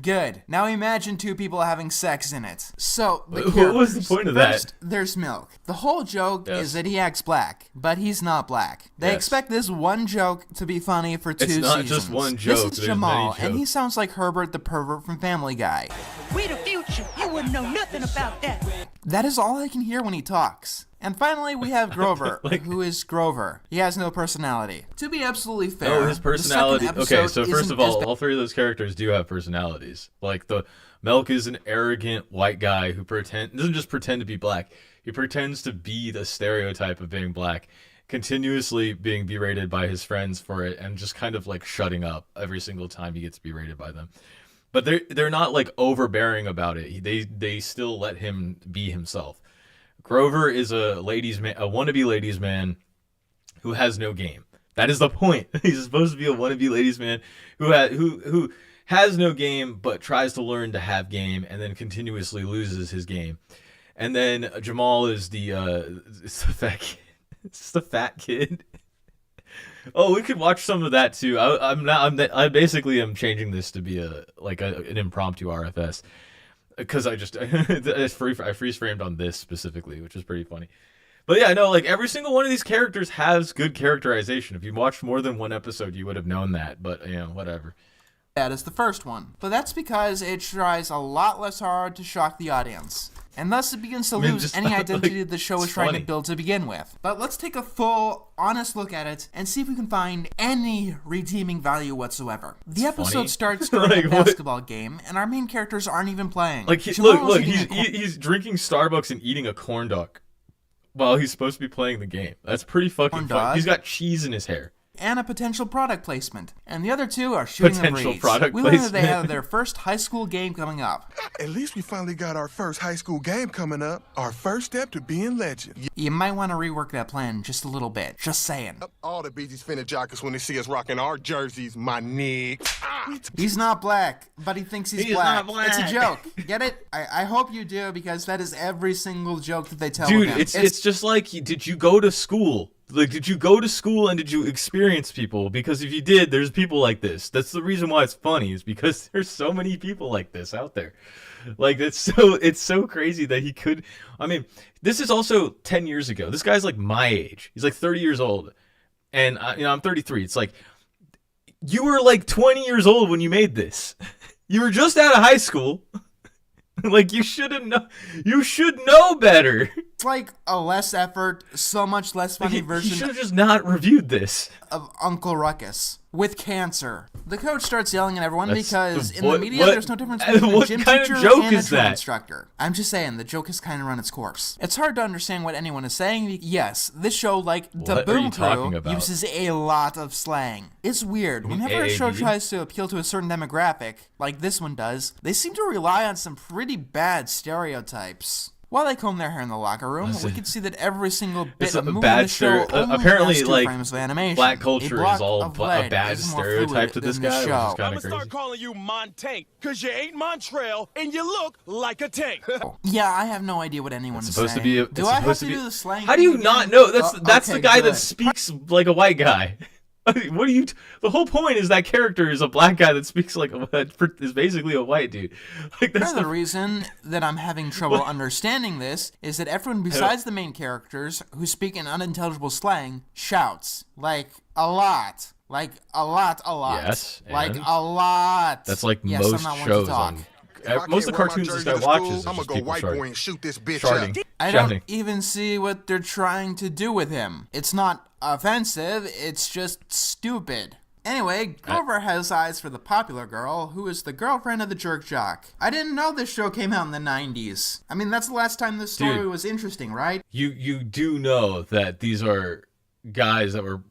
Good. Now imagine two people having sex in it. So, what was the point of that? First, there's Milk. The whole joke is that he acts black, but he's not black. They expect this one joke to be funny for 2 seasons. It's not just one joke. This is Jamal, and he sounds like Herbert the pervert from Family Guy. We the future. You wouldn't know nothing about that. That is all I can hear when he talks. And finally, we have Grover, who is Grover. He has no personality. To be absolutely fair, his personality. Okay, so first of all 3 of those characters do have personalities. Like, the Milk is an arrogant white guy who doesn't just pretend to be black. He pretends to be the stereotype of being black, continuously being berated by his friends for it, and just kind of like shutting up every single time he gets berated by them. But they're not like overbearing about it. They still let him be himself. Grover is a wannabe ladies man who has no game. That is the point. He's supposed to be a wannabe ladies man who has no game but tries to learn to have game and then continuously loses his game. And then Jamal is the fat kid. It's the fat kid. Oh, we could watch some of that too. I basically am changing this to be an impromptu RFS. Because I freeze framed on this specifically, which is pretty funny. But yeah, no, like every single one of these characters has good characterization. If you watched more than one episode, you would have known that. But whatever. That is the first one. But that's because it tries a lot less hard to shock the audience. And thus it begins to lose any identity the show is trying to build to begin with. But let's take a full, honest look at it and see if we can find any redeeming value whatsoever. The episode starts during a basketball game, and our main characters aren't even playing. Like, look, he's drinking Starbucks and eating a corn dog while he's supposed to be playing the game. That's pretty fucking funny. He's got cheese in his hair. And a potential product placement. And the other two are shooting the breeze. We learned that they have their first high school game coming up. At least we finally got our first high school game coming up. Our first step to being legend. You might want to rework that plan just a little bit. Just saying. All the BG's finna jock us when they see us rocking our jerseys, my nigga. He's not black, but he thinks he's black. It's a joke. Get it? I hope you do, because that is every single joke that they tell him. Dude, it's just like, did you go to school? Like, did you go to school and did you experience people? Because if you did, there's people like this. That's the reason why it's funny, is because there's so many people like this out there. Like, it's so crazy that he could. I mean, this is also 10 years ago. This guy's like my age. He's like 30 years old. And, I'm 33. It's like, you were like 20 years old when you made this. You were just out of high school. Like, you should know better. It's like a less effort, so much less funny version. You should have just not reviewed this. Of Uncle Ruckus with cancer. The coach starts yelling at everyone because in the media there's no difference between a gym teacher and a drill instructor. I'm just saying, the joke has kind of run its course. It's hard to understand what anyone is saying. Yes, this show, like the Boom Crew, uses a lot of slang. It's weird. Whenever a show tries to appeal to a certain demographic, like this one does, they seem to rely on some pretty bad stereotypes. While they comb their hair in the locker room, we can see that every single bit of movie in the show only apparently, has 2 like, frames of animation. Black culture is all a bad stereotype to this guy. I'm gonna start calling you Montank, cause you ain't Montreal and you look like a tank. Yeah, I have no idea what anyone is saying. Do I have to do the slang? How do you not know? That's the guy that speaks like a white guy. What are you? The whole point is that character is a black guy that speaks like is basically a white dude. Like, that's the reason that I'm having trouble understanding this is that everyone besides the main characters who speak in unintelligible slang shouts like a lot. Like a lot. Yes. Like a lot. That's like most shows on most of the cartoons this guy watches is I'm just gonna go people white sharding. boy and shoot this bitch Sharding. up. I Shouting. don't even see what they're trying to do with him. It's not offensive, it's just stupid. Anyway, Grover has eyes for the popular girl, who is the girlfriend of the jerk jock. I didn't know this show came out in the 90s. I mean, that's the last time this story was interesting, right? You do know that these are guys that were,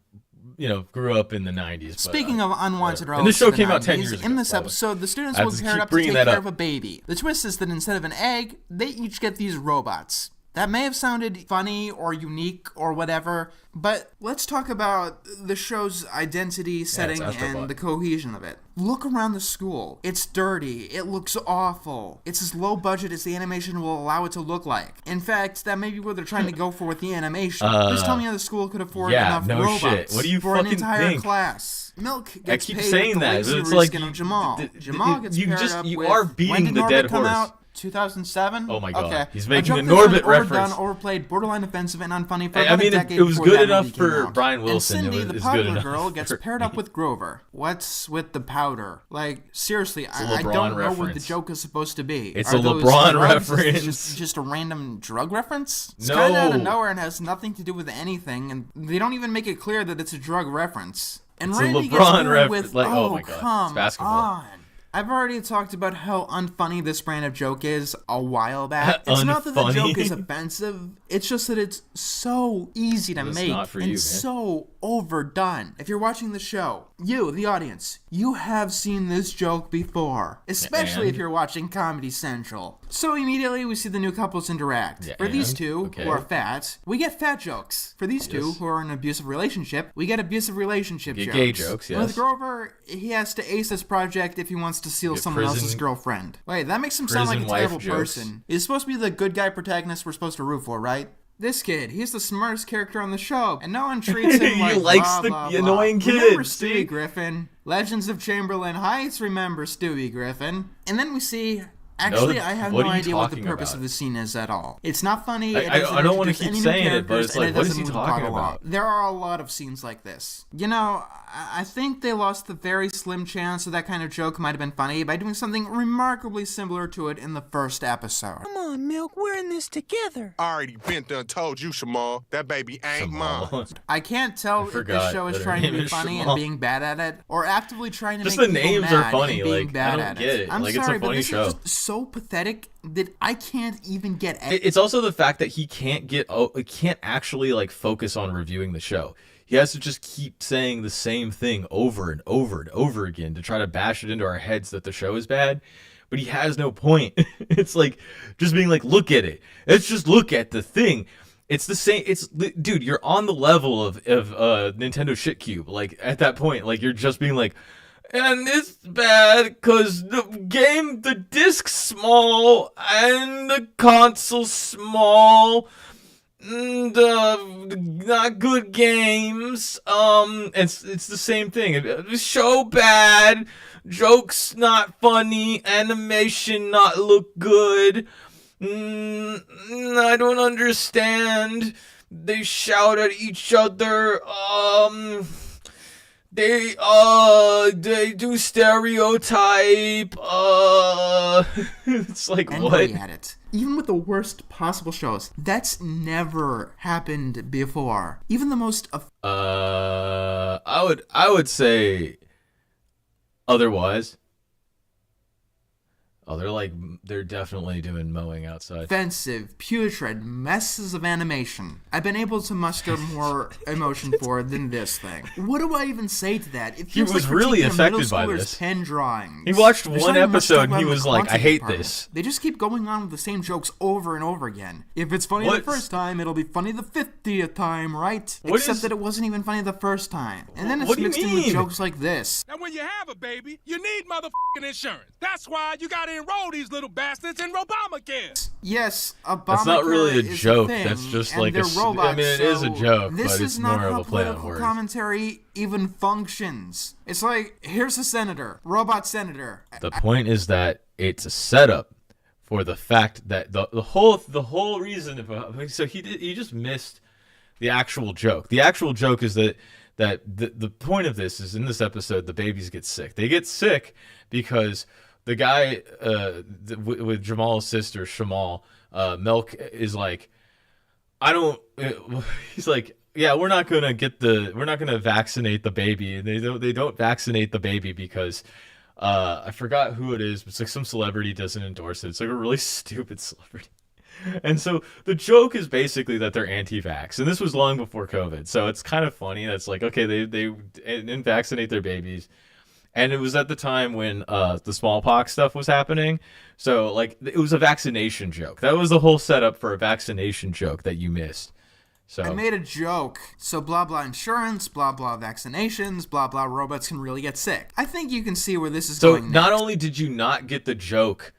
grew up in the 90s. But, Speaking of unwanted relatives, and this show in the came out 10 90s, years ago. in this by the way. episode, the students I will just be paired keep up to bringing take that care up. of a baby. The twist is that instead of an egg, they each get these robots. That may have sounded funny or unique or whatever, but let's talk about the show's identity, setting, and the cohesion of it. Look around the school. It's dirty. It looks awful. It's as low budget as the animation will allow it to look like. In fact, that may be what they're trying to go for with the animation. Please tell me how the school could afford enough robots shit. What do you for an fucking entire think? class. Milk gets keep paid saying with the that, lazy but it's like reskin of Jamal. you- Jamal gets you paired just- up you with... are beating when did the Norbit dead come horse. out? 2007? Oh my God. Okay. He's making joke a that's been Norbit overdone, reference. overplayed, borderline offensive, and unfunny for I about mean, a it decade was before good that enough movie came for out. Brian Wilson. And Cindy, It the was popular good enough girl, gets for paired up me. with Grover. What's with the powder? Like, seriously, I LeBron don't know what the reference. joke is supposed to be. It's Are a those LeBron drugs? Is this reference. just a random drug reference? It's No. kind of out of nowhere and has nothing to do with anything, and they don't even make it clear that it's a drug reference. And It's a Randy LeBron gets paired reference. with, Like, oh oh my God, it's come basketball. on. I've already talked about how unfunny this brand of joke is a while back. It's not that the Unfunny? joke is offensive, it's just that it's so easy to It's make not for and you, man. so overdone. If you're watching the show, you, the audience, you have seen this joke before, especially And? if you're watching Comedy Central. So immediately we see the new couples interact. Yeah, For these and? two, Okay. who are fat, we get fat jokes. For these two, who are in an abusive relationship, we get abusive relationship Get jokes. gay jokes, With yes. Grover, he has to ace this project if he wants to steal Get someone else's prison- girlfriend. Wait, that makes him sound like a prison wife terrible jokes. person. He's supposed to be the good guy protagonist we're supposed to root for, right? This kid, he's the smartest character on the show, and no one treats him He like likes blah, the blah, blah. annoying Remember kid, Stewie see? Griffin? Legends of Chamberlain Heights remember Stewie Griffin. And then we see... Actually, No, I have what no are you idea what the talking purpose about? of the scene is at all. It's not funny. I- It I doesn't don't wanna introduce keep any new saying it, but characters, it's and like, it what is doesn't he move the talking plot along. about? There are a lot of scenes like this. You know, I think they lost the very slim chance that that kind of joke might have been funny by doing something remarkably similar to it in the first episode. Come on, Milk, we're in this together. I already been done told you, Shamal, that baby ain't mine. I can't tell if this forgot show is that her trying to name be is funny Shamal. and being bad at it, or actively trying to Just make the people names are mad funny, and being like, bad I don't at get it. I'm Like, it's a sorry, but funny this show. is just so pathetic that I can't even get at It's also the fact that he can't actually like focus on reviewing the show. He has to just keep saying the same thing over and over and over again to try to bash it into our heads that the show is bad. But he has no point. It's like just being like, look at it. Let's just look at the thing. It's the same. Dude, you're on the level of Nintendo Shit Cube. Like at that point, like you're just being like, and it's bad because the disc's small and the console's small. And, not good games. It's the same thing. Show bad, jokes not funny, animation not look good. I don't understand. They shout at each other. They do stereotype. It's like angry what? at it. Even with the worst possible shows, that's never happened before. Even the most I would say otherwise. Oh, they're definitely doing mowing outside. offensive, putrid messes of animation I've been able to muster more emotion for than this thing. What do I even say to that? It feels was like really critiquing a middle affected by schooler's this. pen drawings. He watched There's one not even much to talk episode and about he in the was like, I quantity hate department. this. They just keep going on with the same jokes over and over again. If it's funny the What's- first time, it'll be funny the 50th time, right? What Except is- that it wasn't even funny the first time. And then it's What do you mixed in with mean? jokes like this. Now, when you have a baby, you need motherfucking insurance. That's why you gotta enroll these little bastards in Obamacare. Yes, Obamacare That's not really a is joke. thing, That's just and like they're I robots, mean, it is a so joke, this but is it's not more of how a play on political words. commentary even functions. It's like, here's a senator, robot senator. The point is that it's a setup for the fact that the whole reason of so he just missed the actual joke. The actual joke is that the point of this is in this episode the babies get sick. They get sick because the guy with Jamal's sister Shamal, Milk is like, I don't. He's like, yeah, we're not gonna vaccinate the baby, and they don't vaccinate the baby because I forgot who it is, but it's like some celebrity doesn't endorse it. It's like a really stupid celebrity. And so the joke is basically that they're anti-vax, and this was long before COVID, so it's kind of funny. That's like, okay, they didn't vaccinate their babies, and it was at the time when the smallpox stuff was happening. So like, it was a vaccination joke. That was the whole setup for a vaccination joke that you missed. So I made a joke. So blah blah insurance, blah blah vaccinations, blah blah robots can really get sick. I think you can see where this is going next. Not only did you not get the joke,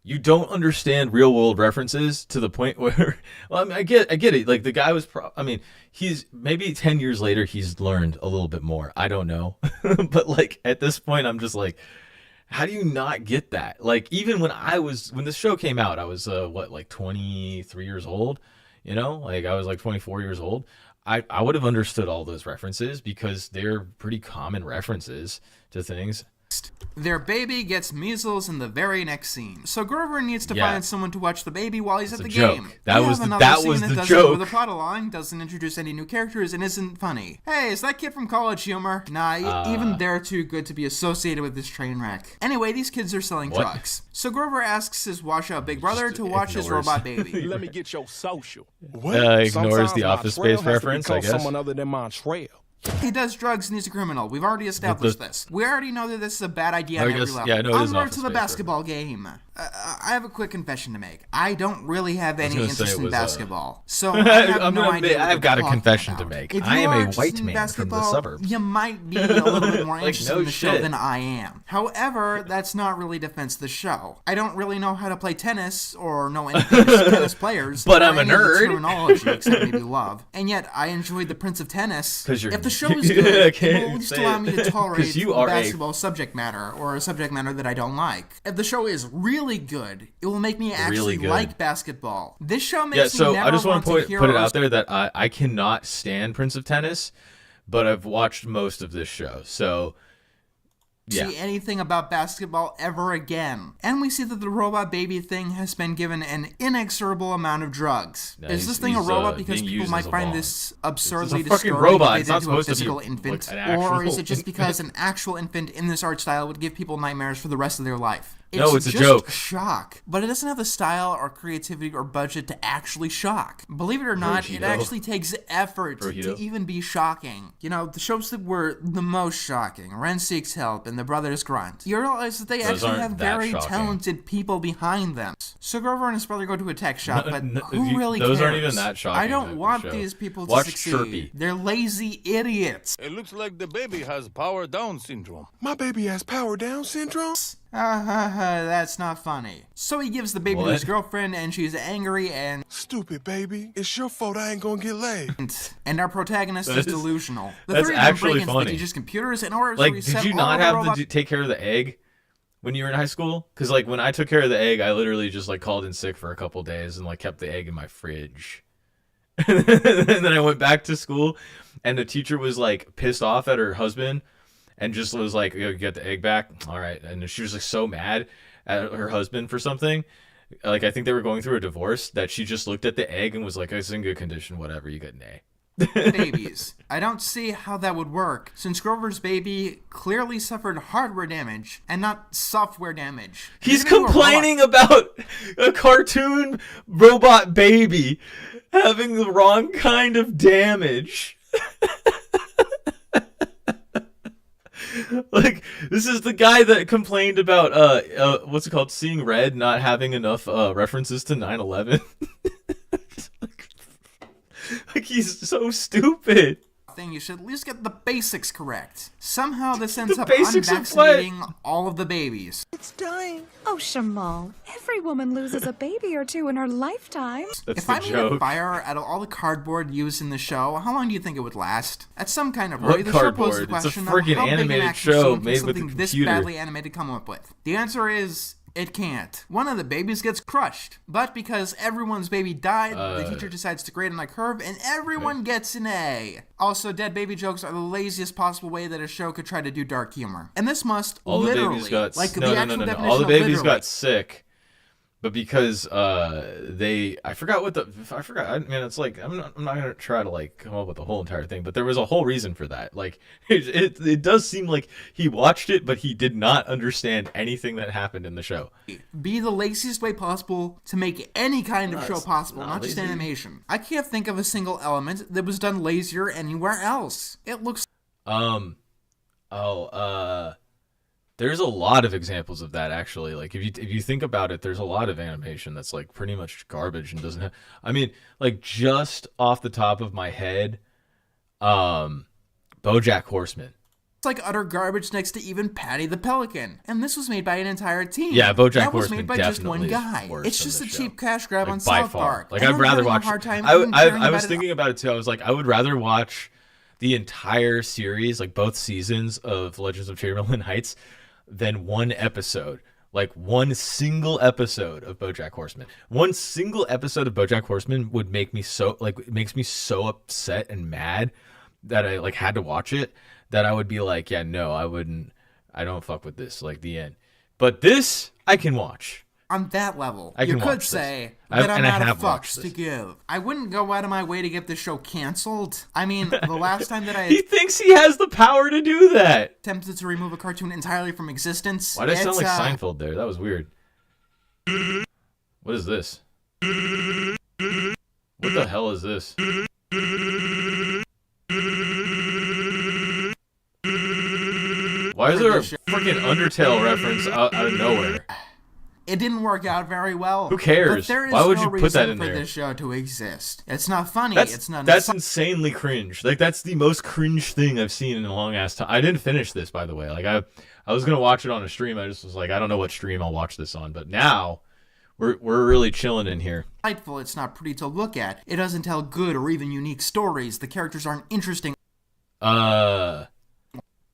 you don't understand real world references to the point where, well, I mean, I get it. Like, the guy was, he's maybe 10 years later, he's learned a little bit more. I don't know. But like, at this point, I'm just like, how do you not get that? Like, even when this show came out, I was, like 23 years old, you know, like I was like 24 years old. I would have understood all those references because they're pretty common references to things. Their baby gets measles in the very next scene. So Grover needs to find someone to watch the baby while he's at the game. That was the joke. The plot along doesn't introduce any new characters and isn't funny. Hey, is that kid from College Humor? Nah, even they're too good to be associated with this train wreck. Anyway, these kids are selling drugs. So Grover asks his washout big brother to watch his robot baby. Let me get your social. What? Ignores Sometimes the my Office trail Space has to reference, I become guess. someone other than Montreal. He does drugs and he's a criminal. We've already established this. We already know that this is a bad idea on every level. Yeah, I know it is an Onward Office to the Space basketball game. I have a quick confession to make. I don't really have any interest in basketball. So I have no idea what I've got a they're confession talking to about. make. If I you am are a interested white in man from the basketball, suburbs. You might be a little bit more Like, interested no in the show shit. than I am. However, that's not really defense of the show. I don't really know how to play tennis or know any famous tennis players. But or I'm a any of the nerd. terminology except maybe love. And yet I enjoyed the Prince of Tennis. 'Cause you're- If the show is good, Okay, it will at least say allow it. me to tolerate 'Cause you are a- basketball subject matter or a subject matter that I don't like. If the show is really good, it will make me actually Really good. like basketball. This show makes Yeah, me so never I just want want to hear put it or out there that I cannot stand Prince of Tennis, but I've watched most of this show. So yeah. see anything about basketball ever again. And we see that the robot baby thing has been given an inexorable amount of drugs. No, is this he's- thing a he's, robot because being people used might as a find bomb. this absurdly It's a fucking disturbing robot. made It's not into a supposed to be physical like infant? an Or actual is it just because an infant? actual infant in this art style would give people nightmares for the rest of their life? No, it's a just joke. shock, but it doesn't have the style or creativity or budget to actually shock. Believe it or not, it Burrito. actually takes effort to Burrito. even be shocking. You know, the shows that were the most shocking, Ren Seeks Help and The Brothers Grunt, you realize that they Those actually aren't have that very shocking. talented people behind them. So Grover and his brother go to a tech shop, but No, who really those cares? aren't even that shocking, I don't that want show. these people to Watch succeed. Chirpy. They're lazy idiots. It looks like the baby has power down syndrome. My baby has power down syndrome? That's not funny. So he gives the baby to his What? girlfriend, and she's angry and Stupid baby. It's your fault I ain't gonna get laid. our protagonist is That is- delusional. The that's three of them actually break into funny. the teacher's computers in order to Like, reset did you all not the have robot- to take care of the egg when you were in high school? Because like, when I took care of the egg, I literally just like called in sick for a couple days and like kept the egg in my fridge. And then I went back to school, and the teacher was like pissed off at her husband, and just was like, "Yo, you get the egg back, all right?" And she was like so mad at her husband for something. Like, I think they were going through a divorce, that she just looked at the egg and was like, "It's in good condition, whatever. You get an A." babies. I don't see how that would work, since Grover's baby clearly suffered hardware damage and not software damage. He's Even though a complaining about a cartoon robot baby having the wrong kind of damage. Like, this is the guy that complained about what's it called, Seeing Red not having enough references to 9/11. Like, he's so stupid. thing, you should at least get the basics correct. Somehow this ends The up basics of what? unvaccinating all of the babies. It's time. Oh, Shamal, every woman loses a baby or two in her lifetime. That's If the I made a joke. fire out of all the cardboard used in the show, how long do you think it would last? At some kind of What rate, the show poses the cardboard? It's a question friggin' of how big an animated action show scene can made with a something this computer. badly animated come up with. The answer is It can't. One of the babies gets crushed. But because everyone's baby died, the teacher decides to grade on a curve and everyone gets an A. Also, dead baby jokes are the laziest possible way that a show could try to do dark humor. And this must All the literally, babies got like the no, actual definition all the of babies literally. got sick. But because I forgot. I mean, it's like I'm not gonna try to like come up with the whole entire thing, but there was a whole reason for that. Like it does seem like he watched it, but he did not understand anything that happened in the show. Be the laziest way possible to make any kind of show possible, not just lazy. animation. I can't think of a single element that was done lazier anywhere else. It looks There's a lot of examples of that, actually. Like, if you think about it, there's a lot of animation that's, like, pretty much garbage and doesn't have... I mean, like, just off the top of my head, BoJack Horseman. It's like utter garbage next to even Patty the Pelican. And this was made by an entire team. Yeah, BoJack that was Horseman made by just one definitely guy. is worse It's than just a this cheap show. cash grab Like, on by South far. Park. Like, And I'd I'm rather having a watch... hard time I even caring about was it. thinking about it, too. I was like, I would rather watch the entire series, like, both seasons of Legends of Chamberlain Heights, than one episode. Like, one single episode of BoJack Horseman. One single episode of BoJack Horseman would make me so, like, it makes me so upset and mad that I, like, had to watch it, that I would be like, yeah, no, I don't fuck with this, like, the end. But this, I can watch. On that level, I can you could watch this. say I've- that I'm and I out of have watched fucks to this. give. I wouldn't go out of my way to get this show canceled. I mean, the last time that I He thinks he has the power to do that. attempted to remove a cartoon entirely from existence. Why did I sound it's, like Seinfeld there? That was weird. What is this? What the hell is this? Why is there a freaking Undertale reference out of nowhere? It didn't work out very well. Who cares? But there is Why would no you put reason that in for there? this show to exist. It's not funny. That's it's not. insanely cringe. Like, that's the most cringe thing I've seen in a long ass time. I didn't finish this, by the way. Like, I was gonna watch it on a stream. I just was like, I don't know what stream I'll watch this on. But now, we're really chilling in here. Delightful. It's not pretty to look at. It doesn't tell good or even unique stories. The characters aren't interesting.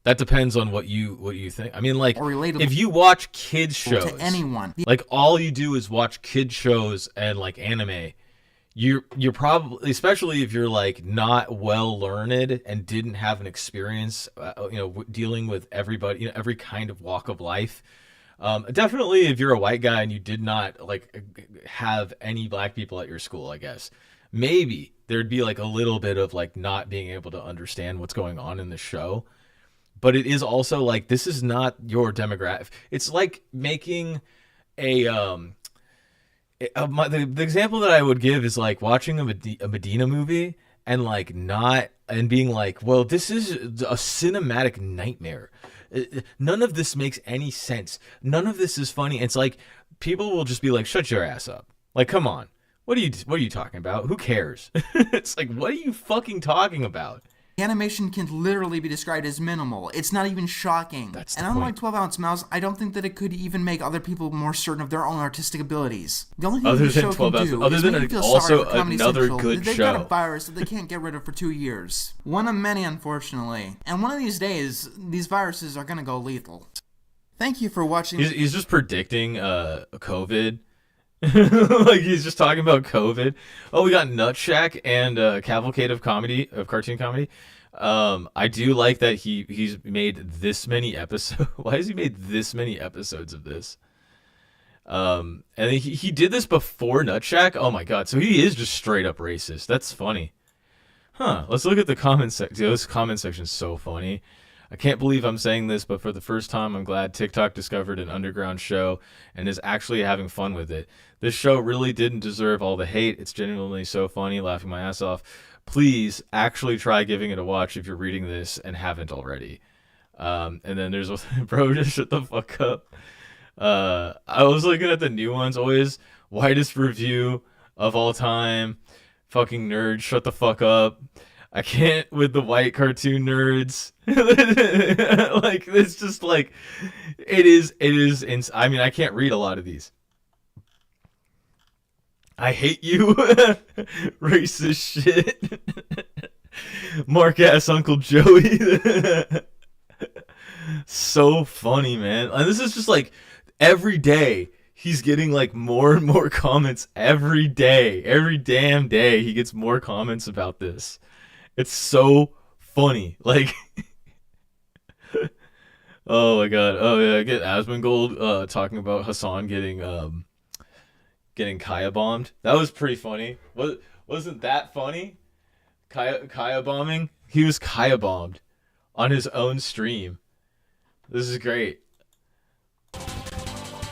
That depends on what you think. I mean, like, Or relatable if you watch kids shows to anyone. like, all you do is watch kid shows and, like, anime, you're probably, especially if you're, like, not well learned and didn't have an experience, dealing with everybody, every kind of walk of life. Definitely if you're a white guy and you did not, like, have any black people at your school, I guess maybe there'd be, like, a little bit of, like, not being able to understand what's going on in the show. But it is also, like, this is not your demographic. It's like making the example that I would give is, like, watching a Medina movie and, like, being like, well, this is a cinematic nightmare. None of this makes any sense. None of this is funny. It's like, people will just be like, shut your ass up. Like, come on. What are you talking about? Who cares? It's like, what are you fucking talking about? The animation can literally be described as minimal. It's not even shocking. That's the and unlike point. 12-Ounce Mouse, I don't think that it could even make other people more certain of their own artistic abilities. The only thing Other this than show 12 can Ounce- do other is than make you feel also sorry for Comedy another Central. good They've got show. a virus that they can't get rid of for 2 years. One of many, unfortunately. And one of these days, these viruses are gonna go lethal. Thank you for watching. He's just predicting COVID. Like, he's just talking about COVID. Oh, we got Nutshack and Cavalcade of cartoon comedy. I do like that he's made this many episodes. Why has he made this many episodes of this? And he did this before Nutshack. Oh my god! So he is just straight up racist. That's funny. Huh? Let's look at the comment section. This comment section is so funny. I can't believe I'm saying this, but for the first time, I'm glad TikTok discovered an underground show and is actually having fun with it. This show really didn't deserve all the hate. It's genuinely so funny, laughing my ass off. Please actually try giving it a watch if you're reading this and haven't already. And then there's, bro, just shut the fuck up. I was looking at the new ones, always whitest review of all time. Fucking nerd, shut the fuck up. I can't with the white cartoon nerds. Like, it's just like, it is, I mean, I can't read a lot of these. I hate you. Racist shit. Mark ass Uncle Joey. So funny, man. And this is just like every day he's getting like more and more comments every day. Every damn day he gets more comments about this. It's so funny. Like oh my god. Oh yeah, I get Asmongold talking about Hassan getting Kaya bombed. That was pretty funny. Wasn't that funny? Kaya bombing? He was Kaya bombed on his own stream. This is great.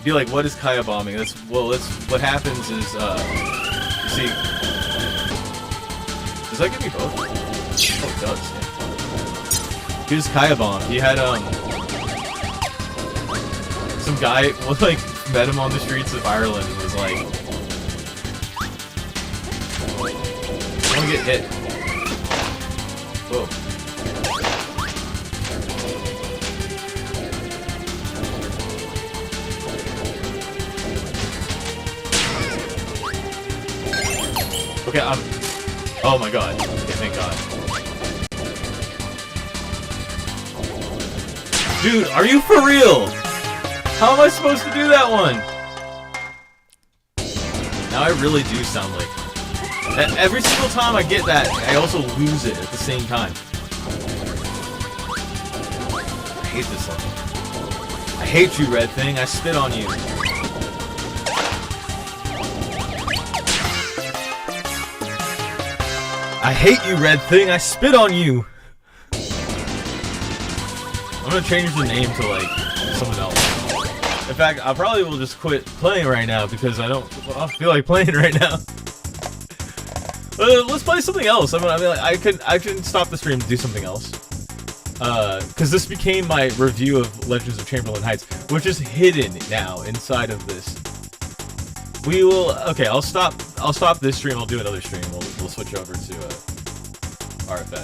Be like, what is Kaya bombing? That's what happens is you see. Does that give me both? Oh, it does. Yeah. He was Kaya bombed. He had some guy like met him on the streets of Ireland and was like, I want to get hit. Whoa. Okay, oh my god. Okay, thank god. Dude, are you for real? How am I supposed to do that one? Now I really do sound like... Every single time I get that, I also lose it at the same time. I hate this level. I hate you, Red Thing. I spit on you. I hate you, Red Thing. I spit on you. I'm gonna change the name to like someone else. In fact, I probably will just quit playing right now because I don't feel like playing right now. Let's play something else. I mean, like, I can stop the stream and do something else. Because this became my review of Legends of Chamberlain Heights, which is hidden now inside of this. We will. Okay, I'll stop this stream. I'll do another stream. We'll switch over to RFS.